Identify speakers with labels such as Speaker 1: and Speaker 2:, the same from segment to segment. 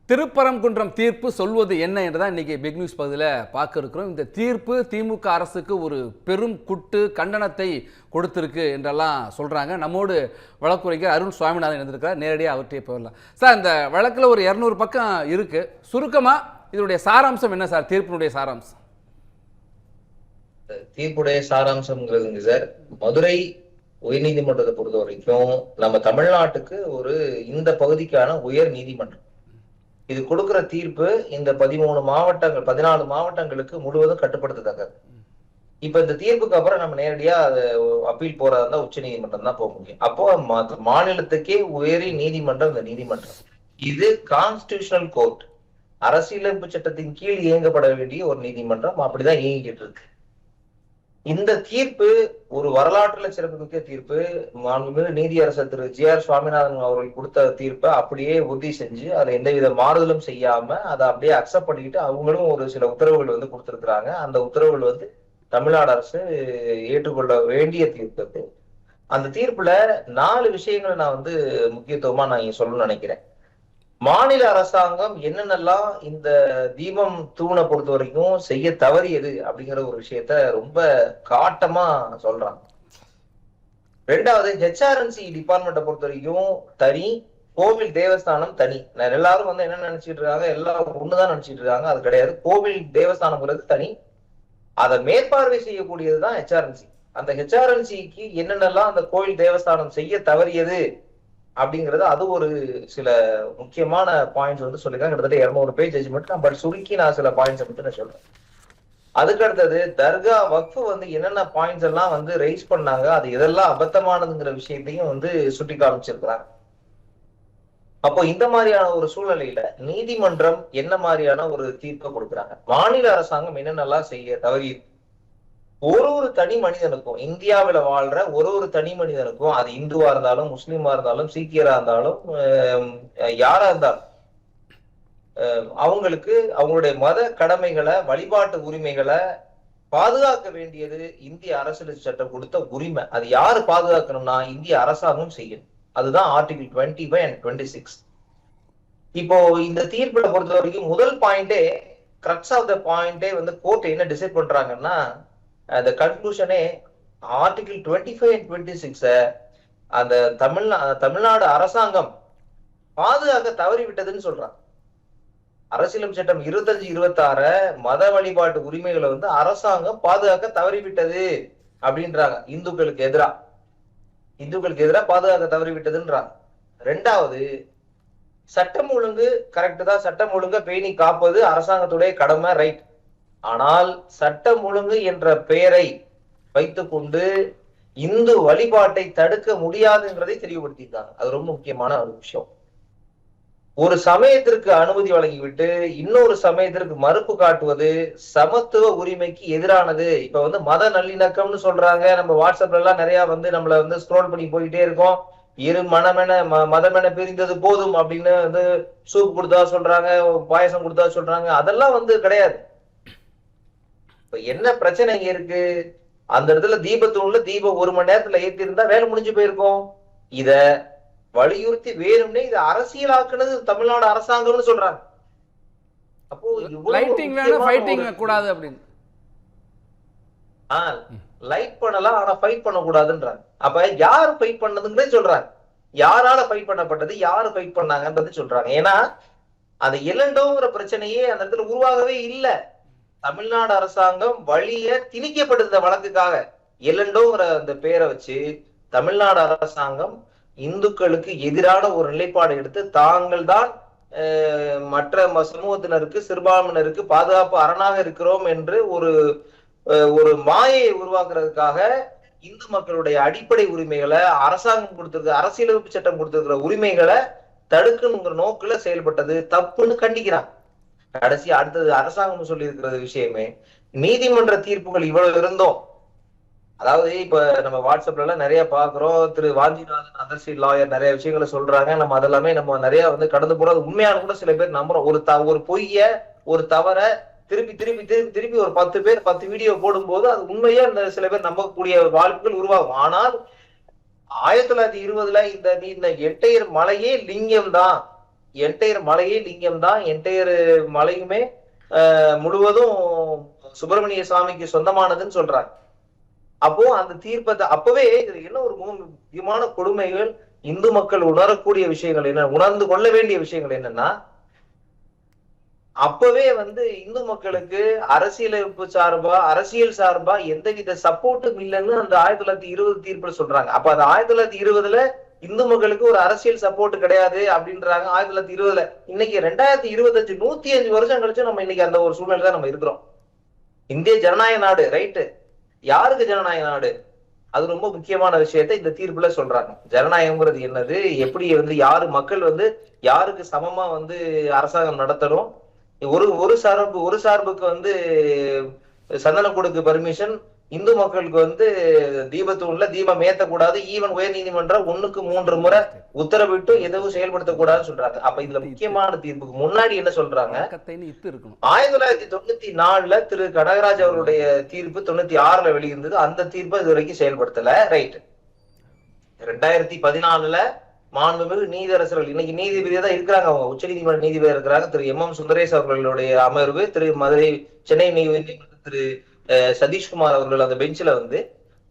Speaker 1: திருப்பரங்குன்றம் தீர்ப்பு சொல்வது என்ன என்றுதான் இன்னைக்கு பிக் நியூஸ் பகுதியில் பார்க்க இருக்கிறோம். இந்த தீர்ப்பு திமுக அரசுக்கு ஒரு பெரும் குட்டு கண்டனத்தை கொடுத்திருக்கு என்றெல்லாம் சொல்றாங்க. நம்மோடு வழக்குரைஞர் அருண் சுவாமிநாதன் இருந்திருக்கிறார். நேரடியாக அவர்கிட்டே போயிடலாம். சார், இந்த வழக்கில் ஒரு 200 பக்கம் இருக்கு. சுருக்கமா இதனுடைய சாராம்சம் என்ன சார்? தீர்ப்பினுடைய சாராம்சம்
Speaker 2: தீர்ப்புடைய சாராம்சம்ங்கிறதுங்க சார், மதுரை உயர்நீதிமன்றத்தை பொறுத்த வரைக்கும் நம்ம தமிழ்நாட்டுக்கு இந்த பகுதிக்கான உயர் நீதிமன்றம். இது கொடுக்கிற தீர்ப்பு இந்த 14 மாவட்டங்களுக்கு முழுவதும் கட்டுப்படுத்தத்தக்கது. இப்ப இந்த தீர்ப்புக்கு அப்புறம் நம்ம நேரடியா அப்பீல் போறதா இருந்தா உச்ச நீதிமன்றம் தான் போக முடியும். அப்போ மாநிலத்துக்கே உயரிய நீதிமன்றம் இந்த நீதிமன்றம். இது கான்ஸ்டிடியூஷனல் கோர்ட், அரசியலமைப்பு சட்டத்தின் கீழ் இயங்கப்பட வேண்டிய ஒரு நீதிமன்றம். அப்படிதான் இயங்கிட்டு இருக்கு. இந்த தீர்ப்பு ஒரு வரலாற்றுல சிறப்புமிக்க தீர்ப்பு. மாண்புமிகு நீதியரசர் திரு ஜி.ஆர். சுவாமிநாதன் அவர்கள் கொடுத்த தீர்ப்பை அப்படியே உறுதி செஞ்சு அதுல எந்தவித மாறுதலும் செய்யாம அதை அப்படியே அக்செப்ட் பண்ணிக்கிட்டு அவங்களும் ஒரு சில உத்தரவுகள் கொடுத்திருக்கிறாங்க. அந்த உத்தரவுகள் தமிழ்நாடு அரசு ஏற்றுக்கொள்ள வேண்டிய தீர்ப்பு. அந்த தீர்ப்புல 4 விஷயங்களை நான் முக்கியத்துவமா நான் இங்க சொல்லணும்னு நினைக்கிறேன். மாநில அரசாங்கம் என்னென்னலாம் இந்த தீபம் தூணை பொறுத்த வரைக்கும் செய்ய தவறியது அப்படிங்கிற ஒரு விஷயத்த ரொம்ப காட்டமா சொல்றாங்க. 2வது, ஹெச்ஆர்என்சி டிபார்ட்மெண்ட்டை பொறுத்த வரைக்கும் தனி, கோவில் தேவஸ்தானம் தனி. எல்லாரும் என்ன நினைச்சிட்டு இருக்காங்க, எல்லாம் ஒண்ணுதான் நினைச்சிட்டு இருக்காங்க. அது கிடையாது. கோவில் தேவஸ்தானம்ங்கிறது தனி, அதை மேற்பார்வை செய்யக்கூடியதுதான் ஹெச்ஆர்என்சி. அந்த ஹெச்ஆர்என்சிக்கு என்னென்னலாம் அந்த கோவில் தேவஸ்தானம் செய்ய தவறியது அப்படிங்கிறது அது ஒரு சில முக்கியமான பாயிண்ட்ஸ் சொல்லிருக்காங்க. கிட்டத்தட்ட 200 பேஜ் ஜட்ஜ்மெண்ட். பட் சுருக்கி நான் சில பாயிண்ட்ஸ் மட்டும் நான் சொல்றேன். அதுக்கு அடுத்தது தர்கா வக்ஃப் என்னென்ன பாயிண்ட்ஸ் எல்லாம் ரைஸ் பண்ணாங்க, அது எதெல்லாம் அபத்தமானதுங்கிற விஷயத்தையும் சுட்டி காமிச்சிருக்கிறாங்க. அப்போ இந்த மாதிரியான ஒரு சூழ்நிலையில நீதிமன்றம் என்ன மாதிரியான ஒரு தீர்ப்பை கொடுக்குறாங்க, மாநில அரசாங்கம் என்னென்னலாம் செய்ய தவறி, ஒரு தனி மனிதனுக்கும், இந்தியாவில வாழ்ற ஒரு தனி மனிதனுக்கும், அது இந்துவா இருந்தாலும் முஸ்லீமா இருந்தாலும் சீக்கியரா இருந்தாலும் யாரா இருந்தாலும் அவங்களுக்கு அவங்களுடைய மத கடமைகளை, வழிபாட்டு உரிமைகளை பாதுகாக்க வேண்டியது இந்திய அரசியல் சட்டம் கொடுத்த உரிமை. அது யாரு பாதுகாக்கணும்னா இந்திய அரசாங்கம் செய்யணும். அதுதான் ஆர்டிகிள் 25 and 26. இப்போ இந்த தீர்ப்புல பொறுத்த வரைக்கும் முதல் பாயிண்டே, கிரக்ஸ் ஆஃப் த பாயிண்டே கோர்ட் என்ன டிசைட் பண்றாங்கன்னா, அந்த கன்க்ளூஷனே ஆர்டிகிள் 25 and 26 அந்த தமிழ்நாடு அரசாங்கம் பாதுகாக்க தவறிவிட்டதுன்னு சொல்றாங்க. அரசியலமைப்பு சட்டம் 25-26 மத வழிபாட்டு உரிமைகளை அரசாங்கம் பாதுகாக்க தவறிவிட்டது அப்படின்றாங்க. இந்துக்களுக்கு எதிராக பாதுகாக்க தவறிவிட்டதுன்றாங்க. 2வது, சட்டம் ஒழுங்கு கரெக்ட் தான், சட்டம் ஒழுங்க பேணி காப்பது அரசாங்கத்துடைய கடமை, ரைட். ஆனால் சட்டம் ஒழுங்கு என்ற பெயரை வைத்துக் கொண்டு இந்து வழிபாட்டை தடுக்க முடியாதுங்கிறதை தெளிவுபடுத்தியிருக்காங்க. அது ரொம்ப முக்கியமான ஒரு விஷயம். ஒரு சமயத்திற்கு அனுமதி வழங்கிவிட்டு இன்னொரு சமயத்திற்கு மறுப்பு காட்டுவது சமத்துவ உரிமைக்கு எதிரானது. இப்ப மத நல்லிணக்கம்னு சொல்றாங்க. நம்ம வாட்ஸ்அப்ல எல்லாம் நிறைய நம்மள ஸ்க்ரோல் பண்ணி போயிட்டே இருக்கோம். இரு மதமென பிரிந்தது போதும் அப்படின்னு சூப் கொடுத்தா சொல்றாங்க, பாயசம் கொடுத்தா சொல்றாங்க. அதெல்லாம் கிடையாது. என்ன பிரச்சனை இங்க இருக்கு, அந்த இடத்துல தீபத்தூண்ல தீபம் 1 மணி நேரத்துல ஏத்தி இருந்தா வேலை முடிஞ்சு போயிருக்கும். இத வலியுறுத்தி வேணும்னே இதை அரசியலாக்குனது தமிழ்நாடு அரசாங்கம்னு சொல்றாங்க. அப்போ
Speaker 1: லைட்டிங் வேணும், ஃபைட்டிங் கூடாது அப்படின்னு.
Speaker 2: லைட் பண்ணலாம், ஆனா ஃபைட் பண்ண கூடாதுன்றாங்க. அப்ப யாரு ஃபைட் பண்ணதுங்கிறே சொல்றாங்க. யாரால ஃபைட் பண்ணப்பட்டது, யாரு ஃபைட் பண்ணாங்கன்றது சொல்றாங்க. ஏன்னா அந்த எலண்டோங்கிற பிரச்சனையே அந்த இடத்துல உருவாகவே இல்லை. தமிழ்நாடு அரசாங்கம் வழிய திணிக்கப்படுது இந்த வழக்குக்காக. எலண்டோங்கிற அந்த பேரை வச்சு தமிழ்நாடு அரசாங்கம் இந்துக்களுக்கு எதிரான ஒரு நிலைப்பாடு எடுத்து தாங்கள் தான் மற்ற சமூகத்தினருக்கு, சிறுபான்மையினருக்கு பாதுகாப்பு அரணாக இருக்கிறோம் என்று ஒரு மாயை உருவாக்குறதுக்காக இந்து மக்களுடைய அடிப்படை உரிமைகளை அரசாங்கம் கொடுத்திருக்க, அரசியலமைப்பு சட்டம் கொடுத்திருக்கிற உரிமைகளை தடுக்கணுங்கிற நோக்குல செயல்பட்டது தப்புன்னு கண்டிக்கிறாங்க. கடைசி அடுத்தது அரசாங்கம் சொல்லி இருக்கிற விஷயமே, நீதிமன்ற தீர்ப்புகள் இவ்வளவு இருந்தோம். அதாவது இப்ப நம்ம வாட்ஸ்அப்ல எல்லாம் நிறைய பாக்குறோம், திரு வாஞ்சிநாதன் அதர்சி லாயர் நிறைய விஷயங்களை சொல்றாங்க. நம்ம அதெல்லாமே நம்ம நிறைய கடந்து போறது உண்மையான கூட சில பேர் நம்புறோம். ஒரு பொய்ய, ஒரு தவற திருப்பி திருப்பி திருப்பி திருப்பி ஒரு 10 பேர் 10 வீடியோ போடும்போது அது உண்மையா சில பேர் நம்பக்கூடிய வாய்ப்புகள் உருவாகும். ஆனால் 1920 இந்த எட்டையர் மலையே லிங்கம் தான், என்டையர் மலையே லிங்கம் தான், என்டையர் மலையுமே முழுவதும் சுப்பிரமணிய சுவாமிக்கு சொந்தமானதுன்னு சொல்றாங்க. அப்போ அந்த தீர்ப்பத்தை அப்பவே இதுல என்ன ஒரு முக்கியமான கொடுமைகள், இந்து மக்கள் உணரக்கூடிய விஷயங்கள் என்ன, உணர்ந்து கொள்ள வேண்டிய விஷயங்கள் என்னன்னா, அப்பவே இந்து மக்களுக்கு அரசியல் சார்பா எந்தவித சப்போர்ட்டும் இல்லைன்னு அந்த 1920 தீர்ப்புல சொல்றாங்க. அப்ப அது 1920ல இந்து மக்களுக்கு ஒரு அரசியல் சப்போர்ட் கிடையாது அப்படின்றாங்க 1920ல. இன்னைக்கு 2025 105 வருஷம் கழிச்சு நம்ம இன்னைக்கு அந்த ஒரு சூழ்நிலை தான் நம்ம இருக்கிறோம். இந்திய ஜனநாயக நாடு, ரைட்டு. யாருக்கு ஜனநாயக நாடு? அது ரொம்ப முக்கியமான விஷயத்தை இந்த தீர்ப்புல சொல்றாங்க. ஜனநாயகம்ங்கிறது என்னது, எப்படி யாரு மக்கள் யாருக்கு சமமா அரசாங்கம் நடத்தணும், ஒரு சார்புக்கு சந்தனக்கூடுக்கு பர்மிஷன், இந்து மக்களுக்கு தீபத்தூண்ல தீபம் ஏத்தக்கூடாது, ஈவன் உயர் நீதிமன்றம் 1க்கு 3 முறை உத்தரவிட்டு எதுவும் செயல்படுத்தக்கூடாதுன்னு சொல்றாங்க. அப்ப இதுல முக்கியமான தீர்ப்புக்கு முன்னாடி என்ன சொல்றாங்க, 1994ல திரு கனகராஜ் அவருடைய தீர்ப்பு 96ல வெளியிருந்தது. அந்த தீர்ப்பை இது வரைக்கும் செயல்படுத்தல, ரைட். 2014ல மாண்புமிகு நீதியரசர்கள், இன்னைக்கு நீதிபதியா தான் இருக்கிறாங்க, அவங்க உச்ச நீதிமன்ற நீதிபதியா இருக்கிறாங்க, திரு MM சுந்தரேஷ் அவர்களுடைய அமர்வு, சென்னை நீதிமன்ற திரு சதீஷ்குமார் அவர்கள் அந்த பெஞ்சில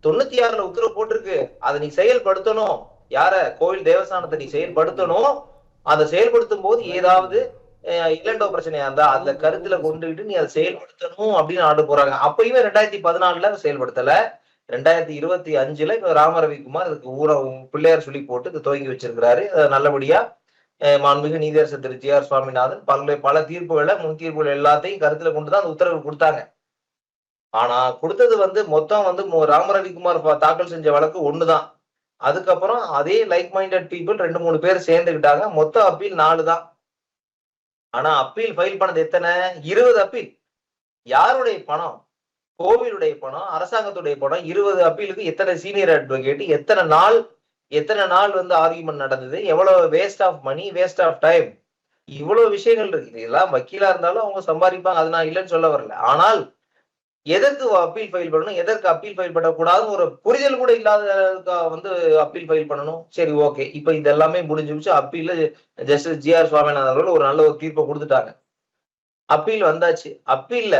Speaker 2: 96ல உத்தரவு போட்டிருக்கு. அதை நீ செயல்படுத்தணும். யார? கோவில் தேவஸ்தானத்தை நீ செயல்படுத்தணும். அதை செயல்படுத்தும் போது ஏதாவது இல்லண்டோ பிரச்சனையா இருந்தா அந்த கருத்துல கொண்டுகிட்டு நீ அதை செயல்படுத்தணும் அப்படின்னு ஆர்டர் போறாங்க. அப்பயுமே 2014ல செயல்படுத்தல. 2025ல இப்ப ராமரவிக்குமார் இதுக்கு பிள்ளையார் சொல்லி போட்டு இது துவங்கி வச்சிருக்கிறாரு. நல்லபடியா மாண்புமிகு நீதியரசர் திரு GR சுவாமிநாதன் பல தீர்ப்புகளை, முன் தீர்ப்புகள் எல்லாத்தையும் கருத்துல கொண்டுதான் அந்த உத்தரவு கொடுத்தாங்க. ஆனா கொடுத்தது மொத்தம் ராமரவிக்குமார் தாக்கல் செஞ்ச வழக்கு 1 தான். அதுக்கப்புறம் அதே லைக் மைண்டட் பீப்புள் 2-3 பேர் சேர்ந்துக்கிட்டாங்க. மொத்த அப்பீல் 4 தான். ஆனா அப்பீல் ஃபைல் பண்ணது எத்தனை? 20 அப்பீல். யாருடைய பணம்? கோவிலுடைய பணம், அரசாங்கத்துடைய பணம். 20 அப்பீலுக்கு எத்தனை சீனியர் அட்வொகேட், எத்தனை நாள் ஆர்கியூமெண்ட் நடந்தது, எவ்வளவு waste of money, waste of time, இவ்வளவு விஷயங்கள் இருக்கு. இதெல்லாம் வக்கீலா இருந்தாலும் அவங்க சம்பாதிப்பாங்க, அது நான் இல்லைன்னு சொல்ல வரல. ஆனால் எதற்கு அப்பீல் ஃபைல் பண்ணணும், எதற்கு அப்பீல் ஃபைல் பண்ணக்கூடாதுன்னு ஒரு புரிதல் கூட இல்லாத அப்பீல் ஃபைல் பண்ணணும். சரி, ஓகே. இப்ப இது எல்லாமே முடிஞ்சிருச்சு. அப்பீல்ல ஜஸ்டிஸ் GR சுவாமிநாதன் அவர்கள் ஒரு நல்ல ஒரு தீர்ப்பை கொடுத்துட்டாங்க. அப்பீல் வந்தாச்சு. அப்பீல்ல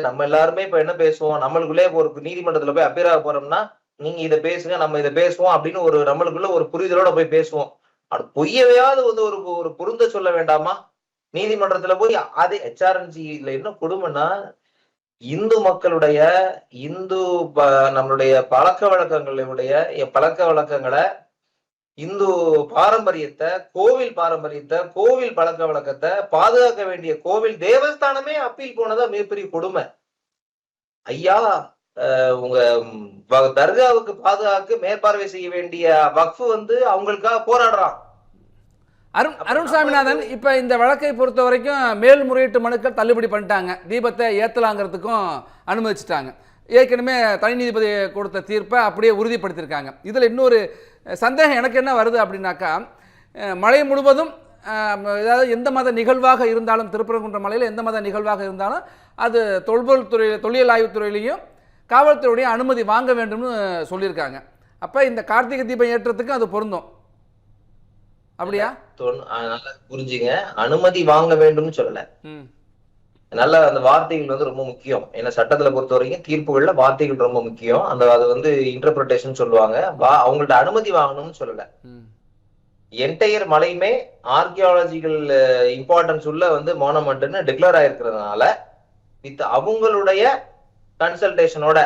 Speaker 2: நம்ம எல்லாருமே இப்ப என்ன பேசுவோம், நம்மளுக்குள்ளே ஒரு நீதிமன்றத்துல போய் அப்பீல் ஆக போறோம்னா, நீங்க இதை பேசுங்க, நம்ம இதை பேசுவோம் அப்படின்னு ஒரு நம்மளுக்குள்ள ஒரு புரிதலோட போய் பேசுவோம். அது பொய்யவையாவது ஒரு பொருந்த சொல்ல வேண்டாமா? நீதிமன்றத்துல போய் அதே HRNCல என்ன கொடுமைன்னா, இந்து மக்களுடைய நம்மளுடைய பழக்க வழக்கங்களை, இந்து பாரம்பரியத்தை, கோவில் பழக்க வழக்கத்தை பாதுகாக்க வேண்டிய கோவில் தேவஸ்தானமே அப்பீல் போனதா மிகப்பெரிய கொடுமை. ஐயா, உங்க தர்காவுக்கு பாதுகாக்க மேற்பார்வை செய்ய வேண்டிய வக்ஃப் அவங்களுக்காக போராடுறான்.
Speaker 1: அருண் சாமிநாதன், இப்ப இந்த வழக்கை பொறுத்த வரைக்கும் மேல்முறையீட்டு மனுக்கள் தள்ளுபடி பண்ணிட்டாங்க. தீபத்தை ஏத்தலாங்கிறதுக்கும் அனுமதிச்சிட்டாங்க. ஏற்கனவே தனி நீதிபதி கொடுத்த தீர்ப்பை அப்படியே உறுதிப்படுத்தியிருக்காங்க. இதில் இன்னொரு சந்தேகம் எனக்கு என்ன வருது அப்படின்னாக்கா, மலை முழுவதும் ஏதாவது எந்த மத நிகழ்வாக இருந்தாலும், திருப்பரங்குன்ற மலையில் எந்த மத நிகழ்வாக இருந்தாலும் அது தொல்லியல் ஆய்வுத்துறையிலையும் காவல்துறையுடைய அனுமதி வாங்க வேண்டும்னு சொல்லியிருக்காங்க. அப்போ இந்த கார்த்திகை தீபம் ஏற்றத்துக்கும் அது பொருந்தும், அப்படியா?
Speaker 2: நல்லா புரிஞ்சுங்க, அனுமதி வாங்க வேண்டும்னு சொல்லல. நல்ல அந்த வார்த்தைகள் ரொம்ப முக்கியம். ஏன்னா சட்டத்துல பொறுத்த வரைக்கும் தீர்ப்புகள்ல வார்த்தைகள் ரொம்ப முக்கியம். அது இன்டர்பிரேஷன் சொல்லுவாங்க. அவங்கள்ட்ட அனுமதி வாங்கணும்னு சொல்லல. என்டையர் மலையுமே ஆர்கியாலஜிக்கல் இம்பார்ட்டன்ஸ் உள்ள மோனமெண்ட்னு டிக்ளேர் ஆயிருக்கிறதுனால வித் அவங்களுடைய கன்சல்டேஷனோட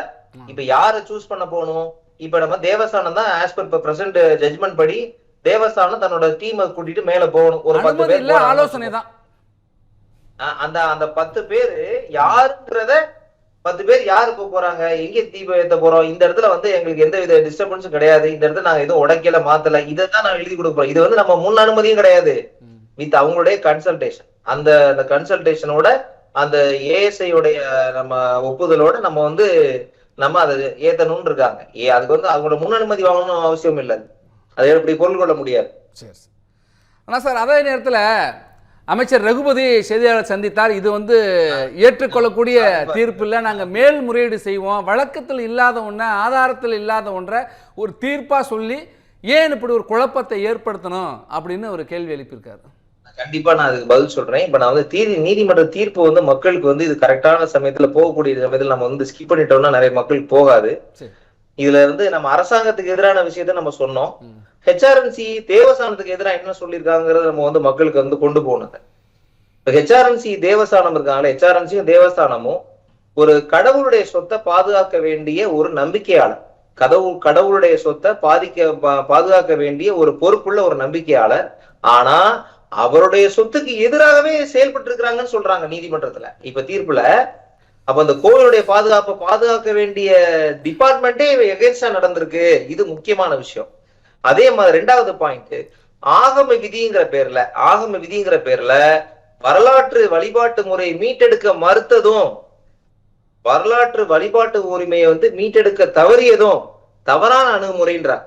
Speaker 2: இப்ப யாரை சூஸ் பண்ண போகணும்? இப்ப நம்ம தேவஸ்தானம் தான் ஆஸ் பர் பிரசன்ட் ஜட்ஜ்மெண்ட் படி தேவஸ்தானம் தன்னோட டீமை கூட்டிட்டு மேல போகணும். ஒரு 10 பேர்
Speaker 1: ஆலோசனை தான்.
Speaker 2: அந்த 10 பேர் யாருன்றத 10 பேர் யாரு போறாங்க, எங்க தீபம் ஏத்த போறோம், இந்த இடத்துல எங்களுக்கு எந்த வித டிஸ்டர்பன்ஸும் கிடையாது, இந்த இடத்துல நாங்க எதுவும் உடைக்கல மாத்தல, இதான் நான் எழுதி கொடுப்போம். இது நம்ம முன் அனுமதியும் கிடையாது, வித் அவங்களுடைய கன்சல்டேஷன். அந்த கன்சல்டேஷனோட அந்த ASI உடைய நம்ம ஒப்புதலோட நம்ம அதை ஏத்தணும்னு இருக்காங்க. அதுக்கு அவங்களோட முன் அனுமதி வாங்கணும்னு அவசியம் இல்லை. அதை எப்படி பொருள் கொள்ள முடியாது.
Speaker 1: சரி. ஆனா சார், அதே நேரத்தில் அமைச்சர் ரகுபதி செய்தியாளர் சந்தித்தார். இது ஏற்றுக்கொள்ளக்கூடிய தீர்ப்பு இல்லை, நாங்கள் மேல்முறையீடு செய்வோம், வழக்கத்தில் இல்லாத ஒன்றை, ஆதாரத்தில் இல்லாத ஒன்றை ஒரு தீர்ப்பாக சொல்லி ஏன் இப்படி ஒரு குழப்பத்தை ஏற்படுத்தணும் அப்படின்னு ஒரு கேள்வி எழுப்பியிருக்காரு.
Speaker 2: கண்டிப்பா நான் அதுக்கு பதில் சொல்றேன். இப்ப நான் வந்து நீதிமன்ற தீர்ப்பு வந்து மக்களுக்கு வந்து இது கரெக்டான சமயத்துல போகக்கூடிய சமயத்துல நம்ம வந்து ஸ்கிப் பண்ணிட்டோம்னா நிறைய மக்களுக்கு போகாது.
Speaker 1: சரி.
Speaker 2: இதுல வந்து நம்ம அரசாங்கத்துக்கு எதிரான விஷயத்த நம்ம சொன்னோம்.
Speaker 1: ம்.
Speaker 2: ஹெச்ஆர்என்சி தேவஸ்தானத்துக்கு எதிராக என்ன சொல்லியிருக்காங்கிறத நம்ம வந்து மக்களுக்கு வந்து கொண்டு போகணும். இப்ப ஹெச்ஆர்என்சி தேவஸ்தானம் இருக்காங்களே, ஹெச்ஆர்என்சியும் தேவஸ்தானமும் ஒரு கடவுளுடைய சொத்தை பாதுகாக்க வேண்டிய ஒரு நம்பிக்கையாளர். கடவுளுடைய சொத்தை பாதுகாக்க வேண்டிய ஒரு பொறுப்புள்ள ஒரு நம்பிக்கையாளர். ஆனா அவருடைய சொத்துக்கு எதிராகவே செயல்பட்டு இருக்கிறாங்கன்னு சொல்றாங்க நீதிமன்றத்துல இப்ப தீர்ப்புல. அப்ப அந்த கோவிலுடைய பாதுகாப்பை பாதுகாக்க வேண்டிய டிபார்ட்மெண்டே எகென்ஸ்டா நடந்திருக்கு. இது முக்கியமான விஷயம். அதே மாதிரி 2வது பாயிண்ட், ஆகம விதிங்கிற பேர்ல வரலாற்று வழிபாட்டு முறையை மீட்டெடுக்க மறுத்ததும், வரலாற்று வழிபாட்டு உரிமையை வந்து மீட்டெடுக்க தவறியதும் தவறான அணுகுமுறைன்றார்.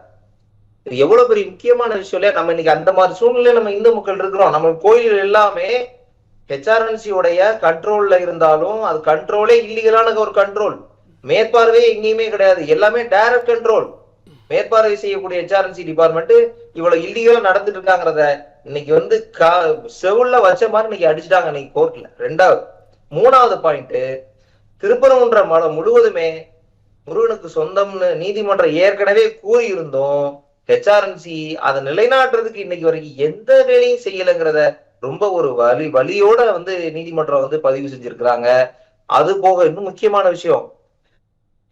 Speaker 2: இது எவ்வளவு பெரிய முக்கியமான விஷயம் இல்லையா? நம்ம இன்னைக்கு அந்த மாதிரி சூழ்நிலையில நம்ம இந்து மக்கள் இருக்கிறோம். நம்ம கோயில் எல்லாமே ஹெச்ஆர்என்சி உடைய கண்ட்ரோல்ல இருந்தாலும் அது கண்ட்ரோலே இல்லீகலான ஒரு கண்ட்ரோல். மேற்பார்வையே எங்கேயுமே கிடையாது. எல்லாமே டைரக்ட் கண்ட்ரோல். மேற்பார்வை செய்யக்கூடிய ஹெச்ஆர்என்சி டிபார்ட்மெண்ட் இவ்வளவு இல்லீகலா நடந்துட்டு இருக்காங்கிறத இன்னைக்கு வந்து செவுல்ல வச்ச மாதிரி இன்னைக்கு அடிச்சுட்டாங்க இன்னைக்கு கோர்ட்ல. 2வது 3வது பாயிண்ட், திருப்பரங்குன்ற மலம் முழுவதுமே முருகனுக்கு சொந்தம்னு நீதிமன்றம் ஏற்கனவே கூறியிருந்தோம். ஹெச்ஆர்என்சி அதை நிலைநாட்டுறதுக்கு இன்னைக்கு வரைக்கும் எந்த வேலையும் செய்யலைங்கிறத ரொம்ப ஒரு வலியோட வந்து நீதிமன்றம் வந்து பதிவு செஞ்சிருக்கிறாங்க. அது போக இன்னும் முக்கியமான விஷயம்,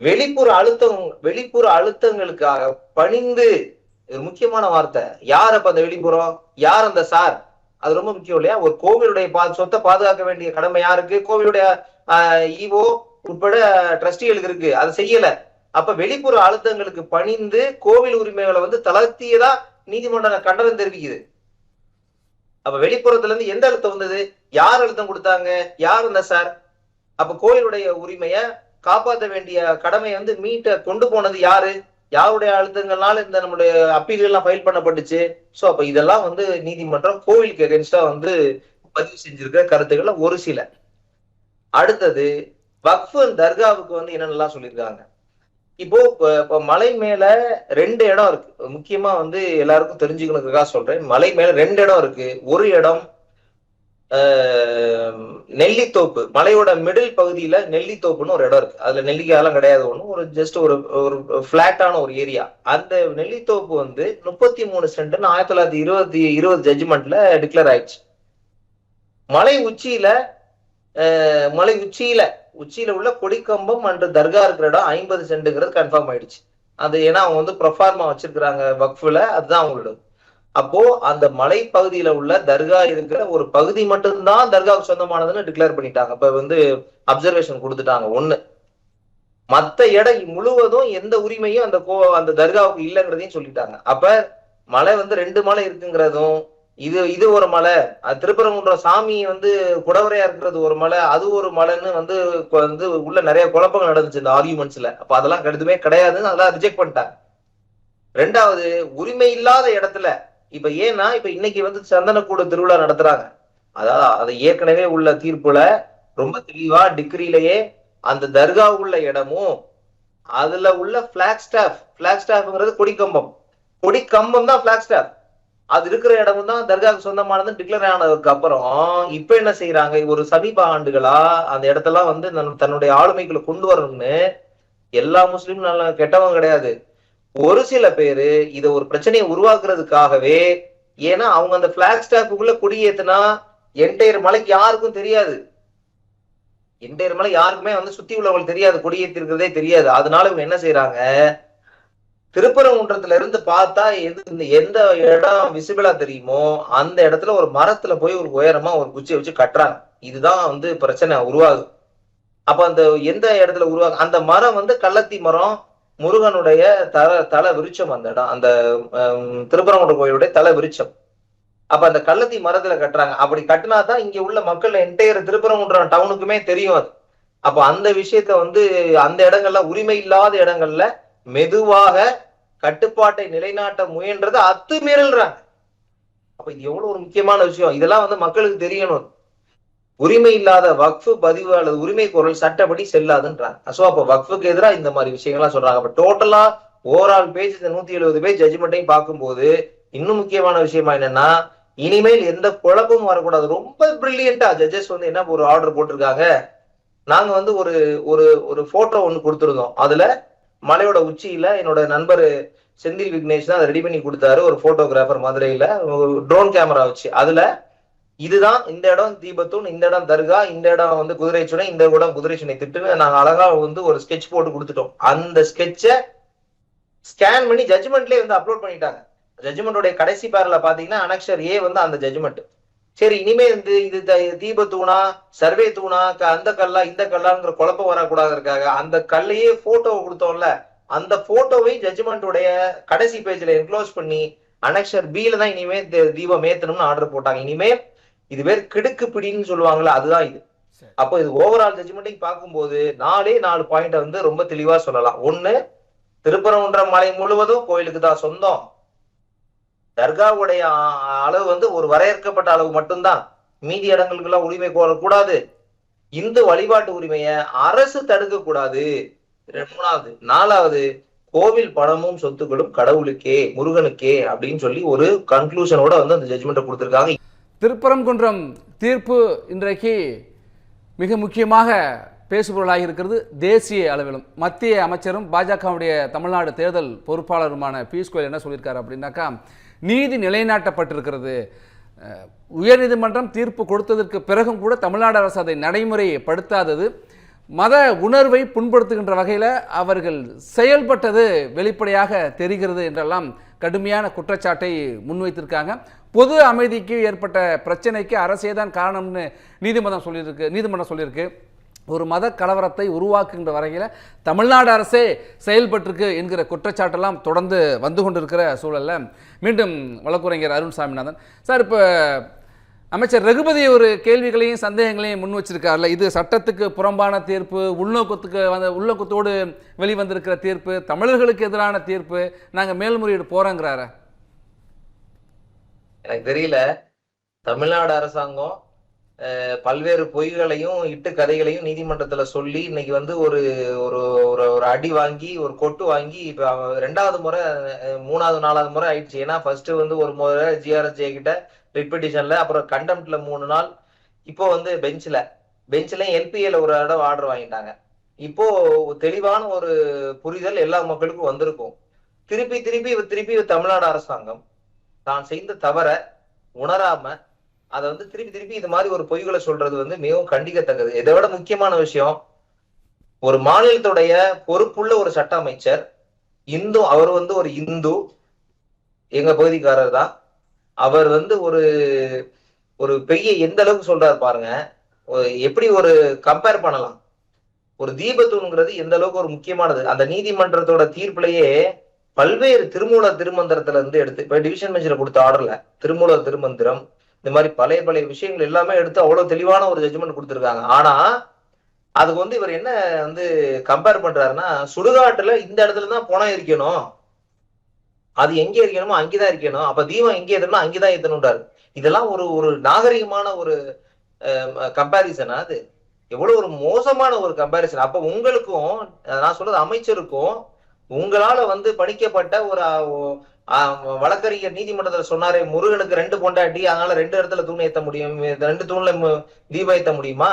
Speaker 2: வெளிப்புற அழுத்தங்களுக்காக பணிந்து, ஒரு முக்கியமான வார்த்தை, யார் அப்ப அந்த வெளிப்புறம், யார் அந்த சார், அது ரொம்ப முக்கியம் இல்லையா? ஒரு கோவிலுடைய சொத்தை பாதுகாக்க வேண்டிய கடமை யாருக்கு? கோவிலுடைய ஈவோ உட்பட ட்ரஸ்டிகளுக்கு இருக்கு. அதை செய்யல. அப்ப வெளிப்புற அழுத்தங்களுக்கு பணிந்து கோவில் உரிமைகளை வந்து தளர்த்தியதா நீதிமன்றம் கண்டனம் தெரிவிக்குது. அப்ப வெளிப்புறத்துல இருந்து எந்த அழுத்தம் வந்தது? யார் அழுத்தம் கொடுத்தாங்க? யார் அந்த சார்? அப்ப கோயிலுடைய உரிமைய காப்பாற்ற வேண்டிய கடமையை வந்து கொண்டு போனது யாரு? யாருடைய அழுத்தங்கள்னால இந்த நம்மளுடைய அப்பீல்கள் எல்லாம் ஃபைல் பண்ணப்பட்டுச்சு? சோ அப்ப இதெல்லாம் வந்து நீதிமன்றம் கோவிலுக்கு எகென்ஸ்டா வந்து பதிவு செஞ்சிருக்கிற கருத்துக்களை ஒரு சில. அடுத்தது வக்ஃப் தர்காவுக்கு வந்து என்னென்னலாம் சொல்லியிருக்காங்க. இப்போ மலை மேல 2 இடம் இருக்கு. முக்கியமா வந்து எல்லாருக்கும் தெரிஞ்சுக்கணுக்காக சொல்றேன். மலை மேல 2 இடம் இருக்கு. ஒரு இடம் நெல்லித்தோப்பு, மலையோட மிடில் பகுதியில நெல்லித்தோப்புன்னு ஒரு இடம் இருக்கு. அதுல நெல்லிக்காயெல்லாம் கிடையாது, ஒண்ணும் ஒரு ஜஸ்ட் ஒரு பிளாட்டான ஒரு ஏரியா. அந்த நெல்லித்தோப்பு வந்து 33 சென்ட்னு 1920 ஜட்ஜ்மெண்ட்ல டிக்ளேர் ஆயிடுச்சு. மலை உச்சியில உள்ள கொடிக்கம்பம் அன்று தர்கா இருக்கிற இடம் 50 சென்ட்ங்கிறது கன்ஃபார்ம் ஆயிடுச்சு. அது ஏன்னா அவங்க வந்து ப்ரொஃபார்மா வச்சிருக்கிறாங்க வக்ஃப்ல, அதுதான் அவங்களோட. அப்போ அந்த மலை பகுதியில உள்ள தர்கா இருக்கிற ஒரு பகுதி மட்டும்தான் தர்காவுக்கு சொந்தமானதுன்னு டிக்ளேர் பண்ணிட்டாங்க. அப்ப வந்து அப்சர்வேஷன் கொடுத்துட்டாங்க. ஒண்ணு, மத்த இடம் முழுவதும் எந்த உரிமையும் அந்த தர்காவுக்கு இல்லைங்கிறதையும் சொல்லிட்டாங்க. அப்ப மலை வந்து 2 மலை இருக்குங்கிறதும், இது ஒரு மலை, திருப்பரங்குன்ற சாமி வந்து குடவரையா இருக்கிறது ஒரு மலை, அது ஒரு மலைன்னு வந்து உள்ள நிறைய குழப்பங்கள் நடந்துச்சு இந்த ஆர்குமெண்ட்ஸ்ல. அப்ப அதெல்லாம் எதுவுமே கிடையாதுன்னு அதெல்லாம் ரிஜெக்ட் பண்ணிட்டாங்க. 2வது, உரிமை இல்லாத இடத்துல இப்ப ஏன்னா இப்ப இன்னைக்கு வந்து சந்தனக்கூடு திருவிழா நடத்துறாங்க. அதாவது அது ஏற்கனவே உள்ள தீர்ப்புல ரொம்ப தெளிவா டிகிரிலேயே அந்த தர்கா உள்ள இடமும் அதுல உள்ள பிளாக் ஸ்டாஃப்ங்கிறது கொடிக்கம்பம் தான் பிளாக் ஸ்டாஃப். அது இருக்கிற இடமும் தான் தர்காவுக்கு சொந்தமானதுன்னு டிக்ளேர் ஆனதுக்கு அப்புறம் இப்ப என்ன செய்யறாங்க, ஒரு சமீப ஆண்டுகளா அந்த இடத்தெல்லாம் வந்து தன்னுடைய ஆளுமைக்குள்ள கொண்டு வரணும்னு எல்லா முஸ்லீமும் நல்ல கெட்டவங்க கிடையாது, ஒரு சில பேரு இத ஒரு பிரச்சனையை உருவாக்குறதுக்காகவே, ஏன்னா அவங்க அந்த பிளாக் ஸ்டாஃபுக்குள்ள கொடியேத்துனா என்டையர் மலைக்கு யாருக்கும் தெரியாது. என்டையர் மலை யாருக்குமே வந்து சுத்தி உள்ளவங்களுக்கு தெரியாது, கொடியேத்தி இருக்கிறதே தெரியாது. அதனால இவங்க என்ன செய்யறாங்க, திருப்பரங்குன்றத்துல இருந்து பார்த்தா எந்த இடம் விசிபிளா தெரியுமோ அந்த இடத்துல ஒரு மரத்துல போய் ஒரு உயரமா ஒரு குச்சியை வச்சு கட்டுறாங்க. இதுதான் வந்து பிரச்சனை உருவாகுது. அப்ப அந்த எந்த இடத்துல உருவாகு, அந்த மரம் வந்து கள்ளத்தி மரம், முருகனுடைய தல விருட்சம். அந்த இடம் அந்த திருப்பரங்குன்ற கோயிலுடைய தல விருட்சம். அப்ப அந்த கள்ளத்தி மரத்துல கட்டுறாங்க. அப்படி கட்டினாதான் இங்க உள்ள மக்கள் என்டையர் திருப்பரங்குன்ற டவுனுக்குமே தெரியும் அது. அப்ப அந்த விஷயத்த வந்து அந்த இடங்கள்ல உரிமை இல்லாத இடங்கள்ல மெதுவாக கட்டுப்பாட்டை நிலைநாட்ட முயன்றது அத்துமீறல்றாங்க. அப்ப இது எவ்வளவு ஒரு முக்கியமான விஷயம். இதெல்லாம் வந்து மக்களுக்கு தெரியணும். உரிமை இல்லாத வக்ஃபு பதிவு அல்லது உரிமை குரல் சட்டப்படி செல்லாதுன்றாங்க. சோ அப்ப வக்ஃபுக்கு எதிராக இந்த மாதிரி விஷயங்கள்லாம் சொல்றாங்க. அப்ப டோட்டலா ஓவரால் பேஜ் 170 பேஜ் ஜட்ஜ்மெண்ட்டையும் பார்க்கும்போது இன்னும் முக்கியமான விஷயமா என்னன்னா, இனிமேல் எந்த குழப்பமும் வரக்கூடாது. ரொம்ப பிரில்லியண்டா ஜட்ஜஸ் வந்து என்ன ஒரு ஆர்டர் போட்டிருக்காங்க. நாங்க வந்து ஒரு ஒரு ஒரு போட்டோ ஒண்ணு கொடுத்திருந்தோம். அதுல மலையோட உச்சியில என்னோட நண்பர் செந்தில் விக்னேஷ் தான் அதை ரெடி பண்ணி கொடுத்தாரு. ஒரு போட்டோகிராஃபர் மதுரையில ட்ரோன் கேமரா வச்சு. அதுல இதுதான் இந்த இடம் தீபத்தூன், இந்த இடம் தர்கா, இந்த இடம் வந்து குதிரை சுனை, இந்த இடம் குதிரை சுனை திட்டுன்னு நாங்க அழகா வந்து ஒரு ஸ்கெட்ச் போட்டு கொடுத்துட்டோம். அந்த ஸ்கெட்சை ஸ்கேன் பண்ணி ஜட்ஜ்மெண்ட்லயே வந்து அப்லோட் பண்ணிட்டாங்க. ஜட்ஜ்மெண்டோட கடைசி பேர்ல பாத்தீங்கன்னா அனக்ஷர் ஏ வந்து அந்த ஜட்ஜ்மெண்ட். சரி, இனிமே வந்து இது தீப தூணா சர்வே தூணா அந்த கல்லா இந்த கல்லாங்கிற குழப்பம் வரக்கூடாதுக்காக அந்த கல்லையே போட்டோ கொடுத்தோம்ல, அந்த போட்டோவை ஜட்ஜ்மெண்டோடைய கடைசி பேஜ்ல என்க்ளோஸ் பண்ணி அனக்ஷர் பில தான் இனிமே தீபம் ஏத்தணும்னு ஆர்டர் போட்டாங்க. இனிமே இது பேர் கிடுக்கு பிடின்னு சொல்லுவாங்கல்ல, அதுதான் இது. அப்போ இது ஓவரால் ஜட்ஜ்மெண்ட்டையும் பார்க்கும்போது 4 பாயிண்ட் வந்து ரொம்ப தெளிவா சொல்லலாம். ஒண்ணு, திருப்பரங்குன்றம் மலை முழுவதும் கோயிலுக்கு தான் சொந்தம். தர்காவுடைய அளவு வந்து ஒரு வரையறுக்கப்பட்ட அளவு மட்டும்தான், மீதி இடங்களுக்கு எல்லாம் உரிமை கோரக்கூடாது. இந்து வழிபாட்டு உரிமையை அரசு தடுக்க கூடாது. 4வது, கோவில் பணமும் சொத்துக்களும் கடவுளுக்கே, முருகனுக்கே அப்படின்னு சொல்லி ஒரு கன்க்ளூஷனோட வந்து அந்த ஜட்ஜ்மெண்ட்டை கொடுத்திருக்காங்க.
Speaker 1: திருப்பரங்குன்றம் தீர்ப்பு இன்றைக்கு மிக முக்கியமாக பேசுபொருளாக இருக்கிறது. தேசிய அளவிலும் மத்திய அமைச்சரும் பாஜகவுடைய தமிழ்நாடு தேர்தல் பொறுப்பாளருமான பியூஷ் கோயல் என்ன சொல்லியிருக்காரு அப்படின்னாக்கா, நீதி நிலைநாட்டப்பட்டிருக்கிறது. உயர்நீதிமன்றம் தீர்ப்பு கொடுத்ததற்கு பிறகும் கூட தமிழ்நாடு அரசு அதை நடைமுறைப்படுத்தாதது மத உணர்வை புண்படுத்துகின்ற வகையில் அவர்கள் செயல்பட்டது வெளிப்படையாக தெரிகிறது என்றெல்லாம் கடுமையான குற்றச்சாட்டை முன்வைத்திருக்காங்க. பொது அமைதிக்கு ஏற்பட்ட பிரச்சனைக்கு அரசே தான் காரணம்னு நீதிமன்றம் சொல்லியிருக்கு. ஒரு மத கலவரத்தை உருவாக்குகின்ற வரையில் தமிழ்நாடு அரசே செயல்பட்டிருக்கு என்கிற குற்றச்சாட்டெல்லாம் தொடர்ந்து வந்து கொண்டிருக்கிற சூழலில் மீண்டும் வழக்குரைஞர் அருண் சாமிநாதன் சார், இப்போ அமைச்சர் ரகுபதி ஒரு கேள்விகளையும் சந்தேகங்களையும் முன் வச்சிருக்காருல, இது சட்டத்துக்கு புறம்பான தீர்ப்பு, உள்நோக்கத்தோடு வெளிவந்திருக்கிற தீர்ப்பு, தமிழர்களுக்கு எதிரான தீர்ப்பு, நாங்கள் மேல்முறையீடு போறோங்கிறார.
Speaker 2: எனக்கு தெரியல, தமிழ்நாடு அரசாங்கம் பல்வேறு பொய்களையும் இட்டு கதைகளையும் நீதிமன்றத்துல சொல்லி இன்னைக்கு வந்து ஒரு ஒரு ஒரு அடி வாங்கி ஒரு கொட்டு வாங்கி இப்ப 2வது முறை 3வது 4வது முறை ஆயிடுச்சு. ஏன்னா ஃபர்ஸ்ட் வந்து ஒரு முறை ஜிஆர்எஸ்ஜே கிட்ட ரிப்பெட்டிஷன்ல, அப்புறம் கண்டெம்ட்ல 3 நாள், இப்போ வந்து பெஞ்ச்ல எல்பிஏல ஒரு இடம் ஆர்டர் வாங்கிட்டாங்க. இப்போ தெளிவான ஒரு புரிதல் எல்லா மக்களுக்கும் வந்திருக்கும். திருப்பி தமிழ்நாடு அரசாங்கம் தான் செய்த தவற உணராம அதை வந்து திருப்பி இது மாதிரி ஒரு பொய்களை சொல்றது வந்து மிகவும் கண்டிக்கத்தக்கது. இதை விட முக்கியமான விஷயம், ஒரு மாநிலத்துடைய பொறுப்புள்ள ஒரு சட்ட அமைச்சர் அவர் வந்து ஒரு இந்து, எங்க பகுதிக்காரர் தான். அவர் வந்து ஒரு பெரிய எந்த அளவுக்கு சொல்றாரு பாருங்க. எப்படி ஒரு கம்பேர் பண்ணலாம், ஒரு தீபத்தூண்ங்கிறது எந்த அளவுக்கு ஒரு முக்கியமானது. அந்த நீதிமன்றத்தோட தீர்ப்புலயே பல்வேறு திருமந்திரத்துல இருந்து எடுத்து, இப்ப டிவிஷன் பெஞ்சில் கொடுத்த ஆர்டர்ல திருமந்திரம், இந்த மாதிரி பழைய விஷயங்கள் எல்லாமே எடுத்து அவ்வளவு தெளிவான ஒரு ஜட்ஜ்மெண்ட் கொடுத்திருக்காங்க. ஆனா அதுக்கு வந்து இவர் என்ன வந்து கம்பேர் பண்றாருன்னா, சுடுகாட்டுல இந்த இடத்துலதான் பணம் இருக்கணும், அது எங்க இருக்கணுமோ அங்கேதான் இருக்கணும், அப்ப தீபம் எங்க ஏத்தணும்னா அங்கேதான் ஏத்தணும்ன்றாரு. இதெல்லாம் ஒரு நாகரிகமான ஒரு கம்பாரிசனா? அது எவ்வளவு ஒரு மோசமான ஒரு கம்பாரிசன். அப்ப உங்களுக்கும், நான் சொல்றது அமைச்சருக்கும், உங்களால வந்து படிக்கப்பட்ட ஒரு வழக்கறிஞர் நீதிமன்றத்துல சொன்னாரே, முருகனுக்கு 2 பொண்டாட்டி, அதனால 2 இடத்துல தூண் ஏத்த முடியும், 2 தூண்ல தீபம் ஏத்த முடியுமா?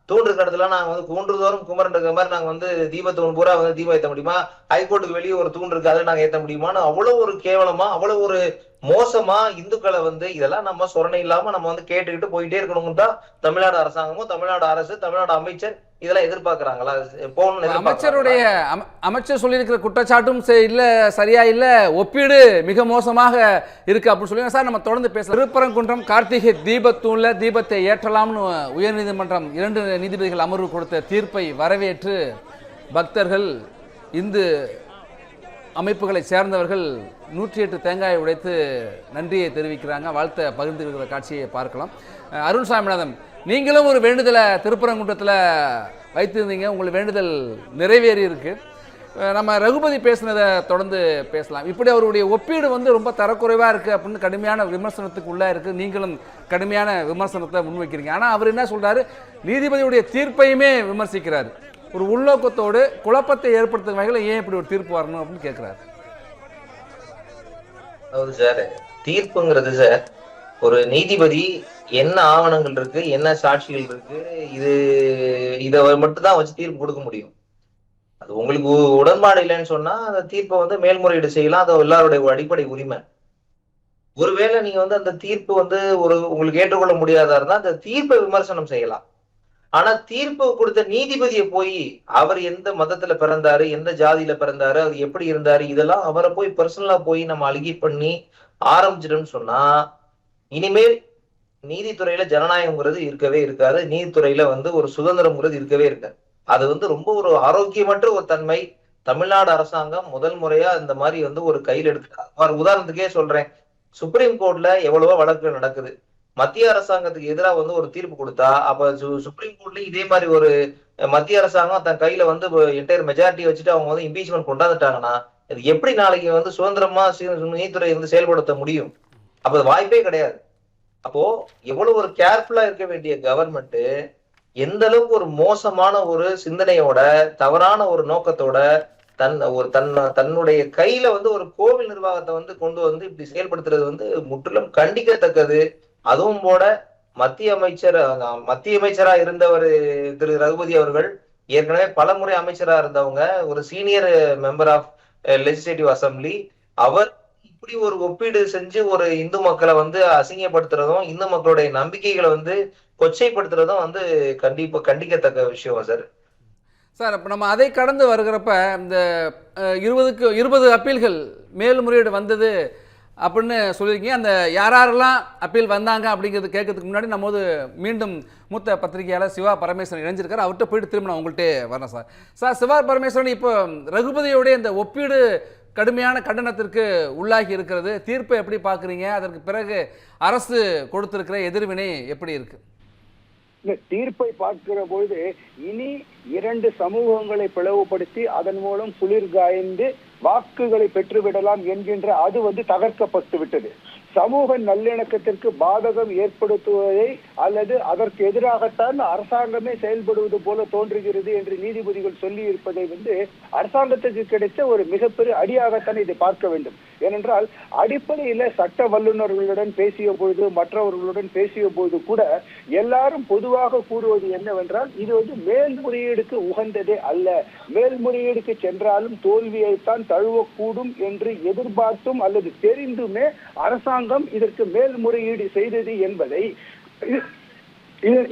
Speaker 2: தூண் இருக்கிற இடத்துல நாங்க வந்து கூன்றுதோறும் குமரன் இருக்கிற மாதிரி நாங்க வந்து தீபத்தூண் பூரா வந்து தீபம் ஏத்த முடியுமா? ஹைகோர்ட்டுக்கு வெளியே ஒரு தூண் இருக்கு, அதுல நாங்க ஏத்த முடியுமான்னு அவ்வளவு ஒரு கேவலமா, அவ்வளவு ஒரு மோசமா இந்துக்களை வந்து இதெல்லாம் நம்ம சொரணை இல்லாம நம்ம வந்து கேட்டுக்கிட்டு போயிட்டே இருக்கணும் தான் தமிழ்நாடு அரசாங்கமும் தமிழ்நாடு அரசு தமிழ்நாடு அமைச்சர் இதெல்லாம் எதிர்பார்க்கிறாங்களா?
Speaker 1: அமைச்சர் சொல்லியிருக்கிற குற்றச்சாட்டும் இல்ல, சரியா இல்ல, ஒப்பீடு மிக மோசமாக இருக்கு அப்படின்னு சொல்லி சார் நம்ம தொடர்ந்து பேசலாம். திருப்பரங்குன்றம் கார்த்திகை தீபத்தூண்ல தீபத்தை ஏற்றலாம்னு உயர்நீதிமன்றம் 2 நீதிபதிகள் அமர்வு கொடுத்த தீர்ப்பை வரவேற்று பக்தர்கள், இந்து அமைப்புகளை சேர்ந்தவர்கள் 108 தேங்காயை உடைத்து நன்றியை தெரிவிக்கிறாங்க, வாழ்த்தை பகிர்ந்துகிற காட்சியை பார்க்கலாம். அருண் சாமிநாதன், நீங்களும் ஒரு வேண்டுதலை திருப்பரங்குன்றத்தில் வைத்திருந்தீங்க, உங்கள் வேண்டுதல் நிறைவேறி இருக்கு. நம்ம ரகுபதி பேசினதை தொடர்ந்து பேசலாம். இப்படி அவருடைய ஒப்பீடு வந்து ரொம்ப தரக்குறைவாக இருக்குது அப்படின்னு கடுமையான விமர்சனத்துக்கு உள்ளே இருக்குது. நீங்களும் கடுமையான விமர்சனத்தை முன்வைக்கிறீங்க. ஆனால் அவர் என்ன சொல்கிறாரு, நீதிபதியுடைய தீர்ப்பையுமே விமர்சிக்கிறார். ஒரு உள்நோக்கத்தோடு குழப்பத்தை ஏற்படுத்தும் வகையில் ஏன் இப்படி ஒரு தீர்ப்பு வரணும் அப்படின்னு கேட்கிறாரு.
Speaker 2: அதாவது சார், தீர்ப்புங்கிறது சார் ஒரு நீதிபதி என்ன ஆவணங்கள் இருக்கு, என்ன சாட்சிகள் இருக்கு, இது இதை மட்டும் தான் வச்சு தீர்ப்பு கொடுக்க முடியும். அது உங்களுக்கு உடன்பாடு இல்லைன்னு சொன்னா அந்த தீர்ப்பை வந்து மேல்முறையீடு செய்யலாம். அது எல்லாருடைய அடிப்படை உரிமை. ஒருவேளை நீங்க வந்து அந்த தீர்ப்பு வந்து உங்களுக்கு ஏற்றுக்கொள்ள முடியாதா இருந்தா அந்த தீர்ப்பை விமர்சனம் செய்யலாம். ஆனா தீர்ப்பு கொடுத்த நீதிபதியை போய் அவர் எந்த மதத்துல பிறந்தாரு, எந்த ஜாதியில பிறந்தாரு, அவர் எப்படி இருந்தாரு, இதெல்லாம் அவரை போய் பர்சனலா போய் நம்ம அழுகி பண்ணி ஆரம்பிச்சிட்டோம்னு சொன்னா இனிமேல் நீதித்துறையில ஜனநாயகம்ங்கிறது இருக்கவே இருக்காது. நீதித்துறையில வந்து ஒரு சுதந்திரம்ங்கிறது இருக்கவே இருக்காது. அது வந்து ரொம்ப ஒரு ஆரோக்கியமற்ற ஒரு தன்மை. தமிழ்நாடு அரசாங்கம் முதல் முறையா இந்த மாதிரி வந்து ஒரு கையில் எடுத்து, உதாரணத்துக்கே சொல்றேன், சுப்ரீம் கோர்ட்ல எவ்வளவோ வழக்குகள் நடக்குது. மத்திய அரசாங்கத்துக்கு எதிராக வந்து ஒரு தீர்ப்பு கொடுத்தா அப்ப சுப்ரீம் கோர்ட்லயும் இதே மாதிரி ஒரு மத்திய அரசாங்கம் தன் கையில வந்து என்டையர் மெஜாரிட்டி வச்சுட்டு அவங்க வந்து இம்பீச்மெண்ட் கொண்டாந்துட்டாங்கன்னா இது எப்படி நாளைக்கு வந்து சுதந்திரமா நீதித்துறை வந்து செயல்படுத்த முடியும்? அப்ப அது வாய்ப்பே கிடையாது. அப்போ எவ்வளவு ஒரு கேர்ஃபுல்லா இருக்க வேண்டிய கவர்மெண்ட் எந்த அளவுக்கு ஒரு மோசமான ஒரு சிந்தனையோட, தவறான ஒரு நோக்கத்தோட தன்னுடைய கையில வந்து ஒரு கோவில் நிர்வாகத்தை வந்து கொண்டு வந்து இப்படி செயல்படுத்துறது வந்து முற்றிலும் கண்டிக்கத்தக்கது. அதுவும் போல மத்திய அமைச்சரா இருந்தவர் திரு ரகுபதி அவர்கள் ஏற்கனவே பலமுறை அமைச்சரா இருந்தவங்க, ஒரு senior member of legislative assembly. அவர் இப்படி ஒரு ஒப்பீடு செஞ்சு ஒரு இந்து மக்களை வந்து அசிங்கப்படுத்துறதும், இந்து மக்களுடைய நம்பிக்கைகளை வந்து கொச்சைப்படுத்துறதும் வந்து கண்டிக்கத்தக்க விஷயம் சார்.
Speaker 1: சார் அப்போ நம்ம அதை கடந்து வருகிறப்ப இந்த 20 அப்பீல்கள் மேல்முறையீடு வந்தது அப்படின்னு சொல்லியிருக்கீங்க. அந்த யாரெல்லாம் அப்பீல் வந்தாங்க அப்படிங்கிறது கேட்கறதுக்கு முன்னாடி நம்ம மீண்டும் மூத்த பத்திரிகையாளர் சிவா பரமேஸ்வரன் இணைஞ்சிருக்காரு. அவர்கிட்ட போயிட்டு திரும்ப நான் உங்கள்கிட்ட வரேன் சார். சார் சிவா பரமேஸ்வரன், இப்போ ரகுபதியோடைய இந்த ஒப்பீடு கடுமையான கண்டனத்திற்கு உள்ளாகி இருக்கிறது. தீர்ப்பை எப்படி பார்க்குறீங்க? அதற்கு பிறகு அரசு கொடுத்திருக்கிற எதிர்வினை எப்படி இருக்கு?
Speaker 3: இந்த தீர்ப்பை பார்க்கிற பொழுது இனி 2 சமூகங்களை பிளவுபடுத்தி அதன் மூலம் குளிர்காய்ந்து வாக்குகளை பெற்றுவிடலாம் என்கின்ற அது வந்து தகர்க்கப்பட்டு விட்டது. சமூக நல்லிணக்கத்திற்கு பாதகம் ஏற்படுத்துவதை அல்லது அதற்கு எதிராகத்தான் அரசாங்கமே செயல்படுவது போல தோன்றுகிறது என்று நீதிபதிகள் சொல்லி இருப்பதை வந்து அரசாங்கத்துக்கு கிடைத்த ஒரு மிகப்பெரிய அடியாகத்தான் இதை பார்க்க வேண்டும். ஏனென்றால் அடிப்படையில சட்ட வல்லுநர்களுடன் பேசிய பொழுது, மற்றவர்களுடன் பேசிய பொழுது கூட எல்லாரும் பொதுவாக கூறுவது என்னவென்றால் இது வந்து மேல்முறையீடுக்கு உகந்ததே அல்ல, மேல்முறையீடுக்கு சென்றாலும் தோல்வியைத்தான் தழுவக்கூடும் என்று எதிர்பார்த்தும் அல்லது தெரிந்துமே அரசாங்கம் இதற்கு மேல்முறையீடு செய்தது என்பதை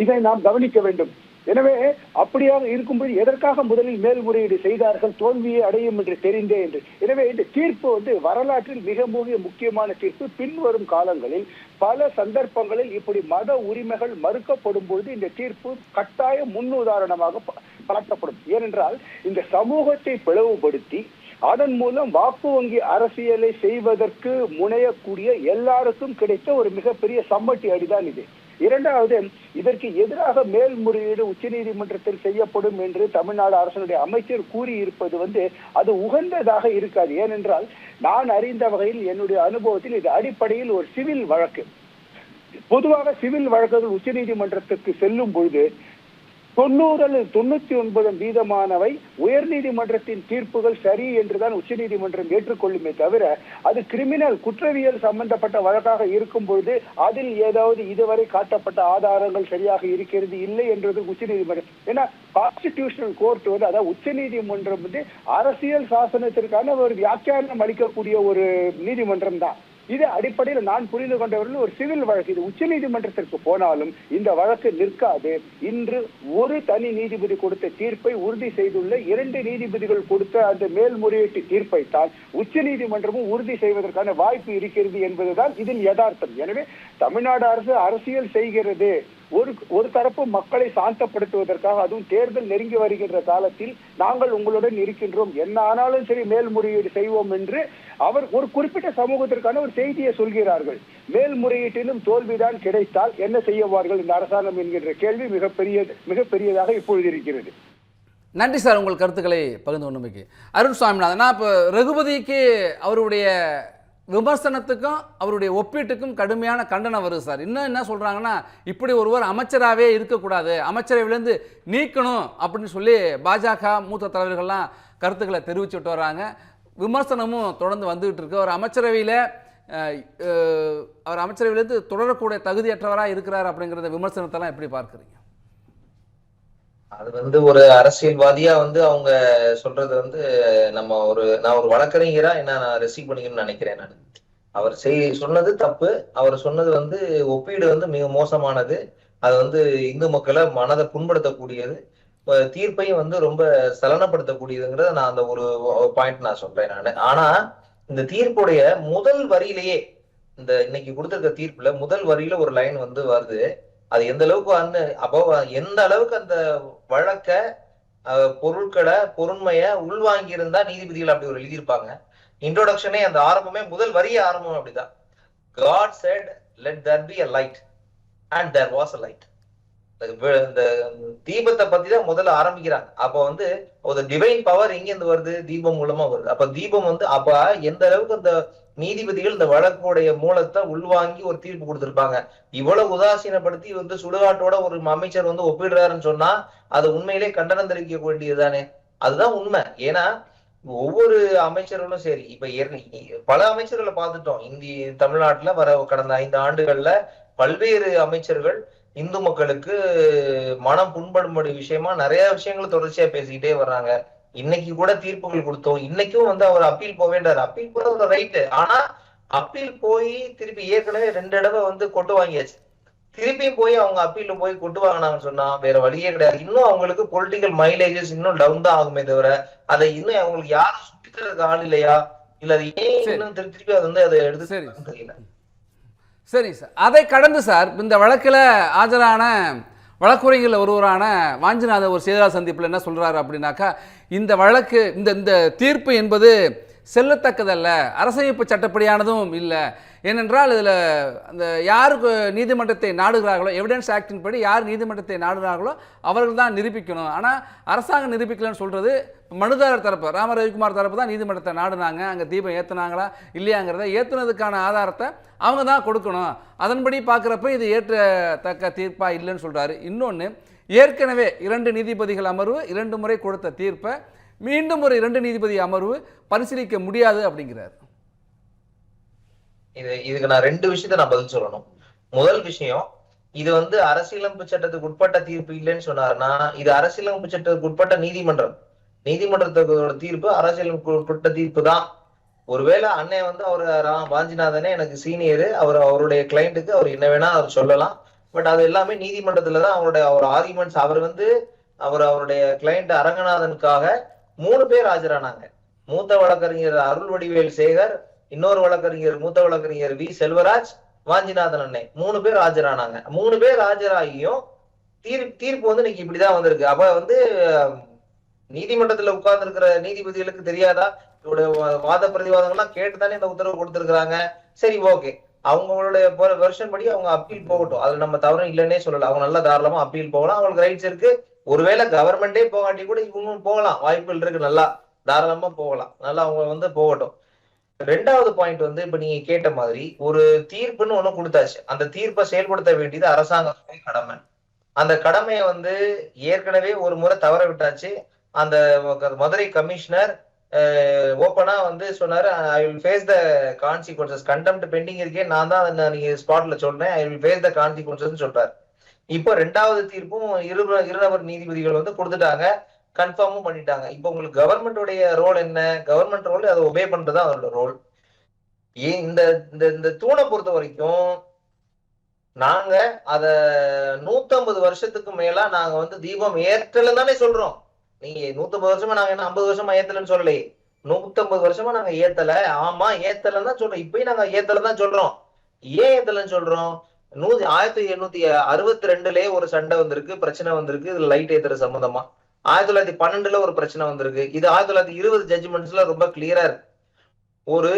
Speaker 3: இதை நாம் கவனிக்க வேண்டும். எனவே அப்படியாக இருக்கும்போது எதற்காக முதலில் மேல்முறையீடு செய்தார்கள், தோல்வியை அடையும் என்று தெரிந்தே என்று. எனவே இந்த தீர்ப்பு வந்து வரலாற்றில் மிக முக்கியமான தீர்ப்பு. பின்வரும் காலங்களில் பல சந்தர்ப்பங்களில் இப்படி மத உரிமைகள் மறுக்கப்படும் பொழுது இந்த தீர்ப்பு கட்டாய முன்னுதாரணமாக காட்டப்படும். ஏனென்றால் இந்த சமூகத்தை பிளவுபடுத்தி அதன் மூலம் வாக்கு வங்கி அரசியலை செய்வதற்கு முனையக்கூடிய எல்லாருக்கும் கிடைத்த ஒரு மிகப்பெரிய சம்மட்டி அடிதான் இது. இரண்டாவது, இதற்கு எதிராக மேல்முறையீடு உச்சநீதிமன்றத்தில் செய்யப்படும் என்று தமிழ்நாடு அரசினுடைய அமைச்சர் கூறியிருப்பது வந்து அது உகந்ததாக இருக்காது. ஏனென்றால் நான் அறிந்த வகையில் என்னுடைய அனுபவத்தில் இது அடிப்படையில் ஒரு சிவில் வழக்கு. பொதுவாக சிவில் வழக்குகள் உச்சநீதிமன்றத்திற்கு செல்லும் பொழுது 99% உயர் நீதிமன்றத்தின் தீர்ப்புகள் சரி என்றுதான் உச்சநீதிமன்றம் ஏற்றுக்கொள்ளுமே தவிர அது கிரிமினல் குற்றவியல் சம்பந்தப்பட்ட வழக்காக இருக்கும் பொழுது அதில் ஏதாவது இதுவரை காட்டப்பட்ட ஆதாரங்கள் சரியாக இருக்கிறது இல்லை என்றது உச்சநீதிமன்றம். ஏன்னா கான்ஸ்டிடியூஷனல் கோர்ட் வந்து அதாவது உச்சநீதிமன்றம் வந்து அரசியல் சாசனத்திற்கான ஒரு வியாக்கியானம் அளிக்கக்கூடிய ஒரு நீதிமன்றம் தான். இது அடிப்படையில் நான் புரிந்து கொண்டவர்கள் ஒரு சிவில் வழக்கு. இது உச்ச நீதிமன்றத்திற்கு போனாலும் இந்த வழக்கு நிற்காது. இன்று ஒரு தனி நீதிபதி கொடுத்த தீர்ப்பை உறுதி செய்துள்ள 2 நீதிபதிகள் கொடுத்த அந்த மேல்முறையீட்டு தீர்ப்பை தான் உச்ச நீதிமன்றமும் உறுதி செய்வதற்கான வாய்ப்பு இருக்கிறது என்பதுதான் இதில் யதார்த்தம். எனவே தமிழ்நாடு அரசு அரசியல் செய்கிறது. ஒரு தரப்பு மக்களை சாந்தப்படுத்துவதற்காக, அதுவும் தேர்தல் நெருங்கி வருகின்ற காலத்தில் நாங்கள் உங்களுடன் இருக்கின்றோம், என்ன ஆனாலும் சரி மேல்முறையீடு செய்வோம் என்று அவர் ஒரு குறிப்பிட்ட சமூகத்திற்கான ஒரு செய்தியை சொல்கிறார்கள். மேல்முறையீட்டிலும் தோல்விதான் கிடைத்தால் என்ன செய்வார்கள் இந்த அரசாங்கம் என்கின்ற கேள்வி மிகப்பெரியதாக இப்பொழுது இருக்கிறது.
Speaker 1: நன்றி சார், உங்கள் கருத்துக்களை பகிர்ந்து கொண்டமைக்கு. அருண் சுவாமிநாதன், இப்போ ரகுபதிக்கு அவருடைய விமர்சனத்துக்கும் அவருடைய ஒப்பீட்டுக்கும் கடுமையான கண்டனம் வருது சார். இன்னும் என்ன சொல்கிறாங்கன்னா, இப்படி ஒருவர் அமைச்சராகவே இருக்கக்கூடாது, அமைச்சரவையிலேருந்து நீக்கணும் அப்படின்னு சொல்லி பாஜக மூத்த தலைவர்கள்லாம் கருத்துக்களை தெரிவிச்சுட்டு வராங்க. விமர்சனமும் தொடர்ந்து வந்துகிட்டு இருக்கு. ஒரு அமைச்சரவையில் அவர் அமைச்சரவையிலிருந்து தொடரக்கூடிய தகுதியற்றவராக இருக்கிறார் அப்படிங்கிறத விமர்சனத்தெல்லாம் எப்படி பார்க்குறீங்க?
Speaker 2: அது ஒரு அரசியல்வாதியா அவங்க சொல்றது நான் ஒரு வழக்கறிஞரா என்ன நான் ரெசீவ் பண்ணிக்கணும்னு நினைக்கிறேன். நான் அவர் சொன்னது தப்பு. அவர் சொன்னது ஒப்பீடு மிக மோசமானது. அது இந்து மக்களை மனதை புண்படுத்தக்கூடியது. தீர்ப்பையும் ரொம்ப சலனப்படுத்தக்கூடியதுங்கிறத நான் அந்த ஒரு பாயிண்ட் நான் சொல்றேன் நானு. ஆனா இந்த தீர்ப்புடைய முதல் வரியிலேயே, இந்த இன்னைக்கு கொடுத்திருக்க தீர்ப்புல முதல் வரியில ஒரு லைன் வருது. அது எந்த அளவுக்கு அப்போ எந்த அளவுக்கு அந்த வழக்க பொருட்களை பொருண்மைய உள்வாங்கி இருந்தா நீதிபதிகள் அப்படி ஒரு எழுதியிருப்பாங்க. இன்ட்ரோடக்ஷனே அந்த ஆரம்பமே முதல் வரிய ஆரம்பம் அப்படிதான். God said let there be a light and there was a light. இந்த தீபத்தை பத்தி தான் முதல்ல ஆரம்பிக்கிறாங்க. அப்ப ஒரு டிவைன் பவர் எங்க இருந்து வருது? தீபம் மூலமா வருது. அப்ப தீபம் அப்ப எந்த அளவுக்கு அந்த நீதிபதிகள் இந்த வழக்குடைய மூலத்தை உள்வாங்கி ஒரு தீர்ப்பு கொடுத்திருப்பாங்க. இவ்வளவு உதாசீனப்படுத்தி சுடுகாட்டோட ஒரு அமைச்சர் ஒப்பிடுறாருன்னு சொன்னா அது உண்மையிலே கண்டனம் தெரிவிக்க வேண்டியதுதானே? அதுதான் உண்மை. ஏன்னா ஒவ்வொரு அமைச்சர்களும் சரி, இப்ப பல அமைச்சர்களை பார்த்துட்டோம். தமிழ்நாட்டுல கடந்த 5 ஆண்டுகள்ல பல்வேறு அமைச்சர்கள் இந்து மக்களுக்கு மனம் புண்படும்படி விஷயமா நிறைய விஷயங்களை தொடர்ச்சியா பேசிக்கிட்டே வர்றாங்க. இன்னைக்கு கூட தீர்ப்புகள் கொடுத்தோம். இன்னைக்கும் அவர் அப்பீல் போக வேண்டாரு. அப்பீல் கூட ஒரு ரைட்டு. ஆனா அப்பீல் போய் திருப்பி ஏற்கனவே 2 தடவை கொட்டு வாங்கியாச்சு. திருப்பியும் போய் அவங்க அப்பீல்ல போய் கொட்டு வாங்கினாங்கன்னு சொன்னா வேற வழியே கிடையாது. இன்னும் அவங்களுக்கு பொலிட்டிக்கல் மைலேஜஸ் இன்னும் டவுன் தான் ஆகுமே தவிர அதை இன்னும் அவங்களுக்கு யாரும் சுட்டிக்கிறதுக்கு ஆள் இல்லையா, இல்ல அது ஏன் இன்னும் திருப்பி அதை எடுத்து தெரியல.
Speaker 1: சரி சார், அதை கடந்து சார் இந்த வழக்கில் ஆஜரான வழக்குரைஞர்கள் ஒருவரான வாஞ்சிநாதன் ஒரு செய்தியாளர் சந்திப்பில் என்ன சொல்கிறாரு அப்படின்னாக்கா, இந்த வழக்கு இந்த தீர்ப்பு என்பது செல்லத்தக்கதல்ல, அரசமைப்பு சட்டப்படியானதும் இல்லை. ஏனென்றால் இதில் அந்த யாருக்கு நீதிமன்றத்தை நாடுகிறார்களோ, எவிடன்ஸ் ஆக்டின் படி யார் நீதிமன்றத்தை நாடுகிறார்களோ அவர்கள் தான் நிரூபிக்கணும். ஆனால் அரசாங்கம் நிரூபிக்கலன்னு சொல்கிறது மனுதாரர் தரப்பு, ராம ரவிக்குமார் தரப்பு தான் நீதிமன்றத்தை நாடுனாங்க, அங்கே தீபம் ஏற்றுனாங்களா இல்லையாங்கிறத ஏற்றுனதுக்கான ஆதாரத்தை அவங்க தான் கொடுக்கணும். அதன்படி பார்க்குறப்ப இது ஏற்றத்தக்க தீர்ப்பாக இல்லைன்னு சொல்கிறாரு. இன்னொன்று, ஏற்கனவே 2 நீதிபதிகள் அமர்வு 2 முறை கொடுத்த தீர்ப்பை மீண்டும் ஒரு 2 நீதிபதி அமர்வு பரிசீலிக்க முடியாது அப்படிங்கிறார்.
Speaker 2: இதுக்கு நான் 2 விஷயத்த நான் பதில் சொல்லணும். முதல் விஷயம், இது அரசியலமைப்பு சட்டத்துக்கு உட்பட்ட தீர்ப்பு இல்லைன்னு சொன்னாருன்னா, இது அரசியலமைப்பு சட்டத்துக்கு உட்பட்ட நீதிமன்றத்தோட தீர்ப்பு அரசியலமைப்பு உட்பட்ட தீர்ப்பு தான். ஒருவேளை அண்ணன் அவர் வாஞ்சிநாதனே எனக்கு சீனியரு, அவருடைய கிளைண்ட்டுக்கு அவர் என்ன வேணா அவர் சொல்லலாம். பட் அது எல்லாமே நீதிமன்றத்துலதான் அவர் ஆர்குமெண்ட்ஸ். அவருடைய கிளைண்ட் அரங்கநாதனுக்காக 3 பேர் ஆஜரானாங்க. மூத்த வழக்கறிஞர் அருள் வடிவேல் சேகர், இன்னொரு வழக்கறிஞர் மூத்த வழக்கறிஞர் வி செல்வராஜ், வாஞ்சிநாதன் அண்ணே 3 பேர் ஆஜரானாங்க. 3 பேர் ஆஜராகியும் தீர்ப்பு இன்னைக்கு இப்படிதான் வந்திருக்கு. அப்ப நீதிமன்றத்துல உட்கார்ந்து இருக்கிற நீதிபதிகளுக்கு தெரியாதா? இவருடைய வாத பிரதிவாதங்கள்லாம் கேட்டுதானே இந்த உத்தரவு கொடுத்திருக்கிறாங்க. சரி, ஓகே, அவங்களுடைய வெர்ஷன் படி அவங்க அப்பீல் போகட்டும். அதுல நம்ம தவறு இல்லைன்னே சொல்லல. அவங்க நல்லா தாராளமா அப்பீல் போகலாம், அவங்களுக்கு ரைட்ஸ் இருக்கு. ஒருவேளை கவர்மெண்டே போகாட்டி கூட இவங்களும் போகலாம், வாய்ப்புகள் இருக்கு, நல்லா தாராளமா போகலாம், நல்லா அவங்க போகட்டும். 2வது பாயிண்ட் இப்ப நீங்க கேட்ட மாதிரி ஒரு தீர்ப்புன்னு ஒண்ணு கொடுத்தாச்சு. அந்த தீர்ப்பை செயல்படுத்த வேண்டியது அரசாங்கத்துடைய கடமை. அந்த கடமையை ஏற்கனவே ஒரு முறை தவற விட்டாச்சு. அந்த மதுரை கமிஷனர் ஓப்பனா சொன்னாரு, I will face the consequences. Contempt pending இருக்கே, நான் தான் நீங்க ஸ்பாட்ல சொல்றேன், I will face the consequences சொல்றாரு. இப்போ 2வது தீர்ப்பும் இருநபர் நீதிபதிகள் கொடுத்துட்டாங்க, கன்ஃபார்மும் பண்ணிட்டாங்க. இப்போ உங்களுக்கு கவர்மெண்டோடைய ரோல் என்ன? கவர்மெண்ட் ரோல் அதை ஒபே பண்றதா அவரோட ரோல். இந்த தூணை பொறுத்த வரைக்கும் நாங்க அத 150 வருஷத்துக்கு மேலா நாங்க தீபம் ஏற்றலன்னு தானே சொல்றோம். நீங்க 150 வருஷமா நாங்க என்ன 50 வருஷமா ஏத்தலன்னு சொல்லலையே, 150 வருஷமா நாங்க ஏத்தல. ஆமா, ஏத்தலன்னு தான் சொல்றோம். இப்பயும் நாங்க ஏத்தல தான் சொல்றோம். ஏன் ஏத்தலன்னு சொல்றோம்? 1862லயே ஒரு சண்டை வந்திருக்கு, பிரச்சனை வந்திருக்கு, இதுல லைட் ஏத்துற சம்பந்தமா. 1912ல ஒரு பிரச்சனை வந்திருக்கு. இது 1920 ஜட்ஜ்மெண்ட்ஸ்ல ரொம்ப கிளியரா இருக்கு. ஒரு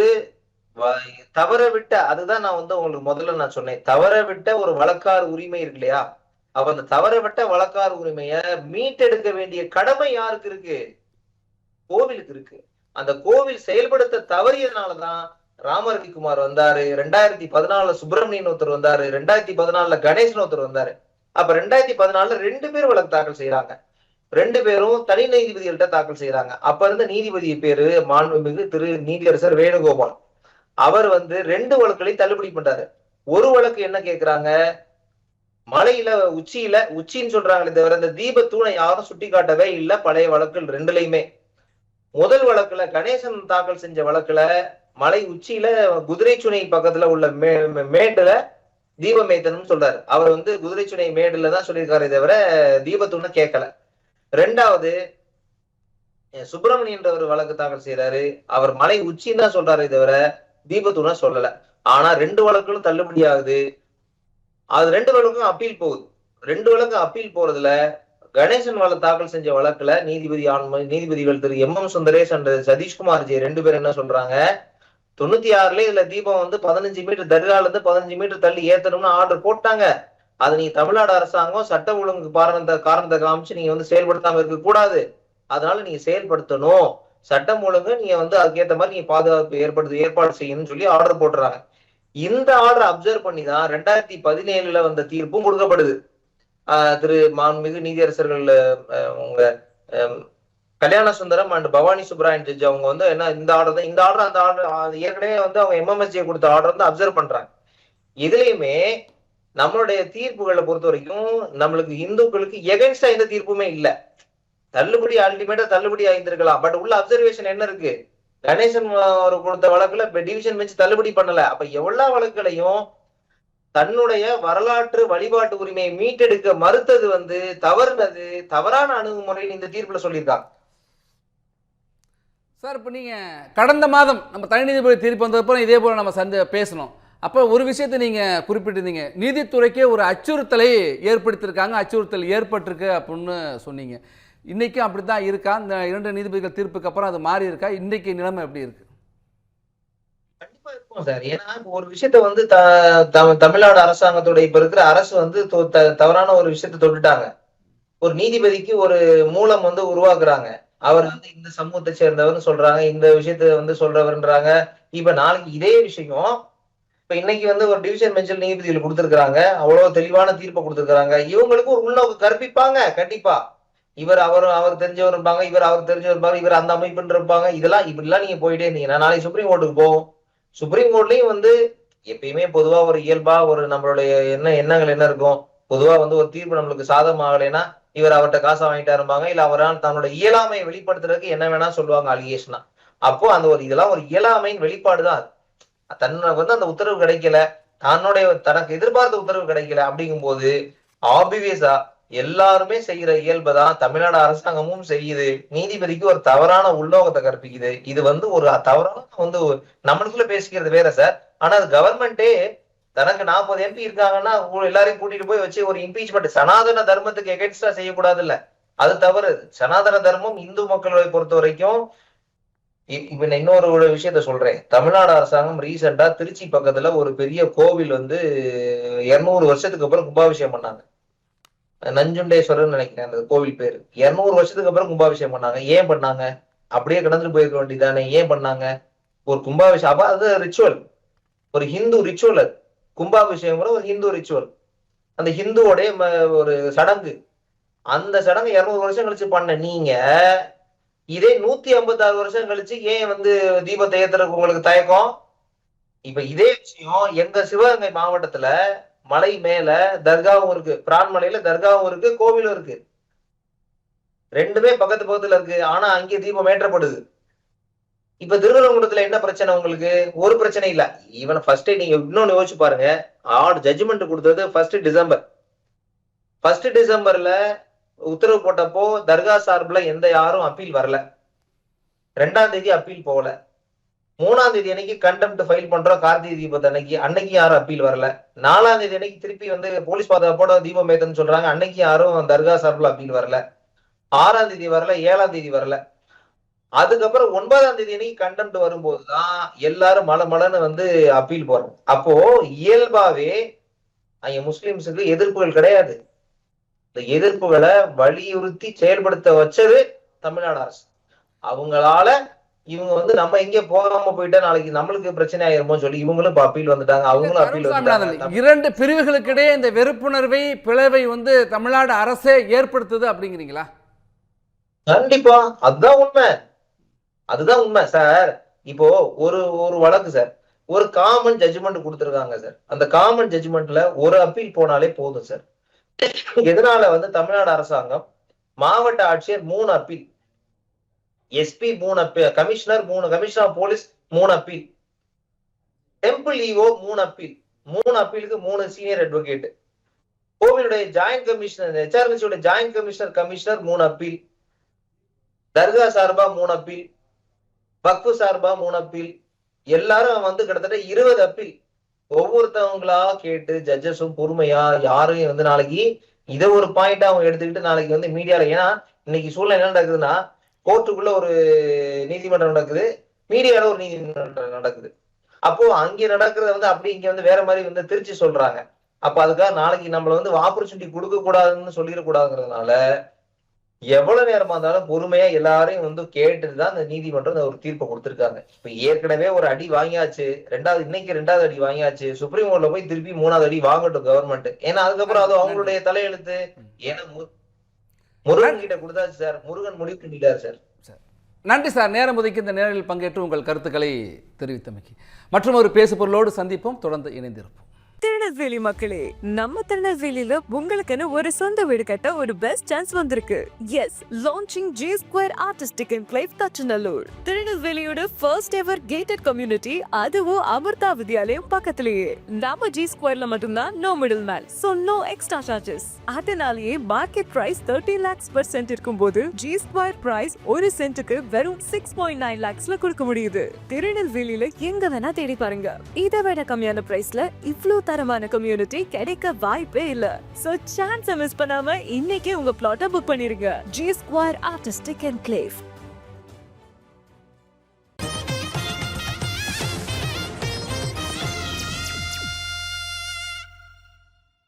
Speaker 2: தவற விட்ட, அதுதான் நான் உங்களுக்கு முதல்ல நான் சொன்னேன், தவற விட்ட ஒரு வழக்காறு உரிமை இருக்கு இல்லையா? அப்ப அந்த தவற விட்ட வழக்காறு உரிமைய மீட்டெடுக்க வேண்டிய கடமை யாருக்கு இருக்கு? கோவிலுக்கு இருக்கு. அந்த கோவில் செயல்படுத்த தவறியதுனாலதான் ராமரவிக்குமார் வந்தாரு, 2014 சுப்பிரமணியன் ஒருத்தர் வந்தாரு, 2014 கணேசன் ஒருத்தர் வந்தாரு. அப்ப 2014 2 பேர் வழக்கு தாக்கல் செய்யறாங்க. 2 பேரும் தனி நீதிபதிகள்கிட்ட தாக்கல் செய்யறாங்க. அப்ப இருந்த நீதிபதி பேரு மாண்புமிகு திரு நீதியரசர் வேணுகோபால். அவர் வந்து 2 வழக்குகளையும் தள்ளுபடி பண்றாரு. ஒரு வழக்கு என்ன கேக்குறாங்க, மலையில உச்சின்னு சொல்றாங்களே தவிர இந்த தீப தூணை யாரும் சுட்டி காட்டவே இல்ல பழைய வழக்குகள் 2லயுமே. முதல் வழக்குல கணேசன் தாக்கல் செஞ்ச வழக்குல மலை உச்சியில குதிரை சுனை பக்கத்துல உள்ள மேட்டுல தீபம் ஏத்தணும்னு சொல்றாரு. அவர் வந்து குதிரை சுனை மேடுல தான் சொல்லியிருக்காரு தவிர தீபத்தூணை கேட்கல. 2வது சுப்பிரமணியன்ற ஒரு வழக்கு தாக்கல் செய்யறாரு. அவர் மலை உச்சின்னு தான் சொல்றாரு தவிர தீபத்தூணை சொல்லல. ஆனா 2 வழக்குகளும் தள்ளுபடி ஆகுது. அது 2 வழக்கும் அப்பீல் போகுது. 2 வழக்கு அப்பீல் போறதுல கணேசன் வழக்கு தாக்கல் செஞ்ச வழக்குல நீதிபதிகள் திரு M Sundaresh and Sathishkumar G 2 பேர் என்ன சொல்றாங்க, 96ல இதுல தீபம் வந்து 15 மீட்டர் தர்கால இருந்து 15 மீட்டர் தள்ளி ஏத்தணும்னு ஆர்டர் போட்டாங்க. அது நீங்க தமிழ்நாடு அரசாங்கம் சட்ட ஒழுங்கு காரணத்தை காமிச்சு நீங்க வந்து செயல்படுத்தாம இருக்க கூடாது. அதனால நீங்க செயல்படுத்தணும், சட்டம் ஒழுங்கு நீங்க வந்து அதுக்கேற்ற மாதிரி நீங்க பாதுகாப்பு ஏற்பாடு செய்யணும்னு சொல்லி ஆர்டர் போட்டுறாங்க. இந்த ஆர்டர் அப்சர்வ் பண்ணி தான் 2017ல வந்த தீர்ப்பும் கொடுக்கப்படுது. திரு மாண்புமிகு நீதியரசர்கள் உங்க கல்யாண சுந்தரம் அண்ட் பவானி சுப்ராயன் ஜட்ஜ் அவங்க வந்து என்ன இந்த ஆர்டர் அந்த ஆர்டர் ஏற்கனவே வந்து அவங்க எம்எம்எஸ்ஜி கொடுத்த ஆர்டர் வந்து அப்சர்வ் பண்றாங்க. இதுலயுமே நம்மளுடைய தீர்ப்புகளை பொறுத்த வரைக்கும் நம்மளுக்கு இந்துக்களுக்கு எகென்ஸ்டா எந்த தீர்ப்புமே இல்ல. தள்ளுபடி அல்டிமேட்டா தள்ளுபடி ஆயிருந்திருக்கலாம். பட் உள்ள அப்சர்வேஷன் என்ன இருக்கு, கணேசன் கொடுத்த வழக்குல டிவிஷன் பெஞ்ச் தள்ளுபடி பண்ணல. அப்ப எவ்வளவு வழக்குகளையும் தன்னுடைய வரலாற்று வழிபாட்டு உரிமையை மீட்டெடுக்க மறுத்தது வந்து தவறான அணுகுமுறைன்னு இந்த தீர்ப்புல சொல்லியிருக்காங்க.
Speaker 1: சார், இப்போ நீங்கள் கடந்த மாதம் நம்ம தனிநீதிபதி தீர்ப்பு வந்ததுக்கப்புறம் இதே போல் நம்ம பேசணும். அப்போ ஒரு விஷயத்தை நீங்கள் குறிப்பிட்டிருந்தீங்க, நீதித்துறைக்கே ஒரு அச்சுறுத்தலை ஏற்படுத்தியிருக்காங்க, அச்சுறுத்தல் ஏற்பட்டிருக்கு அப்படின்னு சொன்னீங்க. இன்றைக்கும் அப்படி தான் இருக்கா? இந்த 2 நீதிபதிகள் தீர்ப்புக்கு அப்புறம் அது மாறி இருக்கா? இன்றைக்கு நிலைமை எப்படி இருக்கு?
Speaker 2: கண்டிப்பா இருக்கும் சார். ஏன்னா ஒரு விஷயத்த வந்து தமிழ்நாடு அரசாங்கத்தோட இப்ப இருக்கிற அரசு வந்து தவறான ஒரு விஷயத்த தொட்டுட்டாங்க. ஒரு நீதிபதிக்கு ஒரு மூலம் வந்து உருவாக்குறாங்க. அவர் வந்து இந்த சமூகத்தை சேர்ந்தவர்னு சொல்றாங்க, இந்த விஷயத்த வந்து சொல்றவர்ன்றாங்க. இப்ப நாளைக்கு இதே விஷயம் இப்ப இன்னைக்கு வந்து ஒரு டிவிஷன் பெஞ்சில் நீதிபதிகள் கொடுத்திருக்காங்க, அவ்வளவு தெளிவான தீர்ப்பை கொடுத்திருக்காங்க. இவங்களுக்கு ஒரு உள்நோக்கு கற்பிப்பாங்க கண்டிப்பா. அவர் தெரிஞ்சவர் இருப்பாங்க, அவர் தெரிஞ்சவர் இருப்பாங்க, இவர் அந்த அமைப்புன்னு இருப்பாங்க. இப்படிலாம் நீங்க போயிட்டே இருந்தீங்கன்னா நாளைக்கு சுப்ரீம் கோர்ட்டுக்கு போகும். சுப்ரீம் கோர்ட்லயும் வந்து எப்பயுமே பொதுவா ஒரு இயல்பா ஒரு நம்மளுடைய எண்ணங்கள் என்ன இருக்கும், பொதுவா வந்து ஒரு தீர்ப்பு நம்மளுக்கு சாதகம் ஆகலைன்னா இவர் அவர்கிட்ட காசை வாங்கிட்டா இருப்பாங்க, இல்ல அவரால் தன்னோட இயலாமையை வெளிப்படுத்துறதுக்கு என்ன வேணா சொல்லுவாங்க அலிகேஷனா. அப்போ அந்த இதெல்லாம் ஒரு இயலாமையின் வெளிப்பாடுதான். தன்னுக்கு வந்து அந்த உத்தரவு கிடைக்கல, தனக்கு எதிர்பார்த்த உத்தரவு கிடைக்கல அப்படிங்கும் போது ஆப்வியஸா எல்லாருமே செய்யற இயல்புதான் தமிழ்நாடு அரசாங்கமும் செய்யுது. நீதிபதிக்கு ஒரு தவறான உள்நோகத்தை கற்பிக்குது. இது வந்து ஒரு தவறான வந்து நம்மளுக்குள்ள பேசிக்கிறது வேற சார். ஆனா அது கவர்மெண்டே தனக்கு 40 MP இருக்காங்கன்னா எல்லாரையும் கூட்டிட்டு போய் வச்சு ஒரு இம்பீச்மெண்ட் சனாதன தர்மத்துக்கு எகென்ஸ்டா செய்யக்கூடாது இல்ல, அது தவறு. சனாதன தர்மம் இந்து மக்களை பொறுத்த வரைக்கும் இப்ப நான் இன்னொரு விஷயத்த சொல்றேன். தமிழ்நாடு அரசாங்கம் ரீசெண்டா திருச்சி பக்கத்துல ஒரு பெரிய கோவில் வந்து 200 வருஷத்துக்கு அப்புறம் கும்பாபிஷேகம் பண்ணாங்க. நஞ்சுண்டேஸ்வரர் நினைக்கிறேன் அந்த கோவில் பேரு. 200 வருஷத்துக்கு அப்புறம் கும்பாபிஷேகம் பண்ணாங்க. ஏன் பண்ணாங்க? அப்படியே கடந்து போயிருக்க வேண்டியதானே, ஏன் பண்ணாங்க? ஒரு கும்பாபிஷேகம் அப்ப அது ரிச்சுவல், ஒரு ஹிந்து ரிச்சுவல். அது கும்பாபிஷேகம் ஒரு ஹிந்து ரிச்சுவல், அந்த ஹிந்துவோடைய ஒரு சடங்கு. அந்த சடங்கு 200 வருஷம் கழிச்சு பண்ண நீங்க இதே 156 வருஷம் கழிச்சு ஏன் வந்து தீபத்தை ஏத்துறதுக்கு உங்களுக்கு தயக்கம்? இப்ப இதே விஷயம் எங்க சிவகங்கை மாவட்டத்துல மலை மேல தர்காவும் இருக்கு, பிரான்மலையில தர்காவும் இருக்கு, கோவிலும் இருக்கு. 2மே பக்கத்துல இருக்கு. ஆனா அங்கே தீபம் ஏற்றப்படுது. இப்ப திருவனந்தபுரத்துல என்ன பிரச்சனை உங்களுக்கு? ஒரு பிரச்சனை இல்ல. ஈவன் ஃபர்ஸ்ட் நீங்க இன்னொன்னு யோசிச்சு பாருங்க, ஜட்ஜ்மெண்ட் கொடுத்தது 1 டிசம்பர். 1 டிசம்பர்ல உத்தரவு போட்டப்போ தர்கா சார்பில் யாரும் அப்பீல் வரல. 2ஆம் தேதி அப்பீல் போகல. 3ஆம் தேதி அன்னைக்கு கண்டெம்ட் ஃபைல் பண்றோம் கார்த்திகை தீபத்து அன்னைக்கு யாரும் அப்பீல் வரல. 4ஆம் தேதி அன்னைக்கு திருப்பி வந்து போலீஸ் பாதுகாப்போட தீபம் ஏத்தன்னு சொல்றாங்க, அன்னைக்கு யாரும் தர்கா சார்பில் அப்பீல் வரல. 6ஆம் தேதி வரல, 7ஆம் தேதி வரல. அதுக்கப்புறம் 9ஆம் தேதி அன்னைக்கு கண்டெம்ட் வரும்போதுதான் எல்லாரும் மலன்னு வந்து அப்பீல் போறாங்க. அப்போ இயல்பாவே அங்க முஸ்லிம்ஸுக்கு எதிர்ப்புகள் கிடையாது. இந்த எதிர்ப்புகளை வலியுறுத்தி செயல்படுத்த வச்சது தமிழ்நாடு அரசு. அவங்களால இவங்க வந்து நம்ம எங்க போகாம போயிட்டா நாளைக்கு நம்மளுக்கு பிரச்சனை ஆயிருமோ சொல்லி இவங்களும் அப்பீல் வந்துட்டாங்க, அவங்களும் அப்பீல் வந்துட்டாங்க.
Speaker 1: 2 பிரிவுகளுக்கிடையே இந்த வெறுப்புணர்வை பிளவை வந்து தமிழ்நாடு அரசே ஏற்படுத்துது அப்படிங்கிறீங்களா?
Speaker 2: கண்டிப்பா அதுதான் உண்மை சார். இப்போ ஒரு வழக்கு சார், ஒரு காமன் ஜட்ஜ்மெண்ட் கொடுத்திருக்காங்க சார். அந்த காமன் ஜட்ஜ்மெண்ட்ல ஒரு அப்பீல் போனாலே போதும் சார். எதனால வந்து தமிழ்நாடு அரசாங்கம் மாவட்ட ஆட்சியர் 3 appeal, SP 3 appeal, commissioner of police 3 appeal, temple EO 3 appeal, 3 அப்பீலுக்கு 3 சீனியர் அட்வொகேட், கோவிலுடைய joint commissioner, HRMC joint commissioner 3 appeal, தர்கா சார்பா 3 அப்பீல், வக்ஃபு சார்பா 3 அப்பீல், எல்லாரும் வந்து கிட்டத்தட்ட 20 அப்பீல் ஒவ்வொருத்தவங்களா கேட்டு ஜட்ஜஸும் பொறுமையா யாரையும் வந்து நாளைக்கு இதை ஒரு பாயிண்டா அவங்க எடுத்துக்கிட்டு நாளைக்கு வந்து மீடியால, ஏன்னா இன்னைக்கு சூழ்நிலை என்ன நடக்குதுன்னா கோர்ட்டுக்குள்ள ஒரு நீதிமன்றம் நடக்குது, மீடியால ஒரு நீதிமன்றம் நடக்குது. அப்போ அங்க நடக்கிறத வந்து அப்படி இங்க வந்து வேற மாதிரி வந்து திருச்சி சொல்றாங்க. அப்ப அதுக்காக நாளைக்கு நம்மள வந்து ஆப்பர்ச்சுனிட்டி கொடுக்க கூடாதுன்னு சொல்லிடக்கூடாதுங்கிறதுனால எவ்வளவு நேரமா இருந்தாலும் பொறுமையா எல்லாரையும் வந்து கேட்டுதான் அந்த நீதிமன்றம் ஒரு தீர்ப்பை கொடுத்திருக்காங்க. இப்ப ஏற்கனவே ஒரு அடி வாங்கியாச்சு, இன்னைக்கு 2வது அடி வாங்கியாச்சு, சுப்ரீம் கோர்ட்ல போய் திருப்பி 3வது அடி வாங்கட்டும் கவர்மெண்ட். ஏன்னா அதுக்கப்புறம் அது அவங்களுடைய தலையெழுத்து. ஏன்னா முருகன் கிட்ட கொடுத்தாச்சு சார், முருகன் முடிவு பண்ணிட்டாரு சார்.
Speaker 1: நன்றி சார், நேரம் ஒதுக்கி இந்த நேரில் பங்கேற்று உங்கள் கருத்துக்களை தெரிவித்தமைக்கு. மற்றும் ஒரு பேசு பொருளோடு சந்திப்போம், தொடர்ந்து இணைந்திருப்போம்.
Speaker 4: திருநெல்வேலி மக்களே, நம்ம திருநெல்வேலியில உங்களுக்குன்னு ஒரு சொந்த வீடு கட்ட ஒரு பெஸ்ட் சான்ஸ் வந்திருக்கு. Yes, launching G Square artistic enclave Thachanallur, திருநெல்வேலியோட ஃபர்ஸ்ட் எவர் கேட்டட் கம்யூனிட்டி, அதுவும் அமிர்தா வித்யாலயம் பக்கத்திலேயே. நம்ம G Squareல மட்டும்தான் no middle man, so no extra charges. அதனாலேயே market price 30 lakhs per cent இருக்கும்போது G Square பிரைஸ் ஒரு சென்ட்டுக்கு வெறும் 6.9 lakhsல கொடுக்க முடியுது. திருநெல்வேலியில எங்க வேணா தேடி பாருங்க, இதை விட கம்மியான பிரைஸ்ல இவ்ளோ தரமான கம்யூனிட்டி கிடைக்க வாய்ப்பே இல்ல. சோ சான்ஸ் மிஸ் பண்ணாம இன்னைக்கே உங்க பிளாட்டை புக் பண்ணிருங்க. G Square artistic enclave.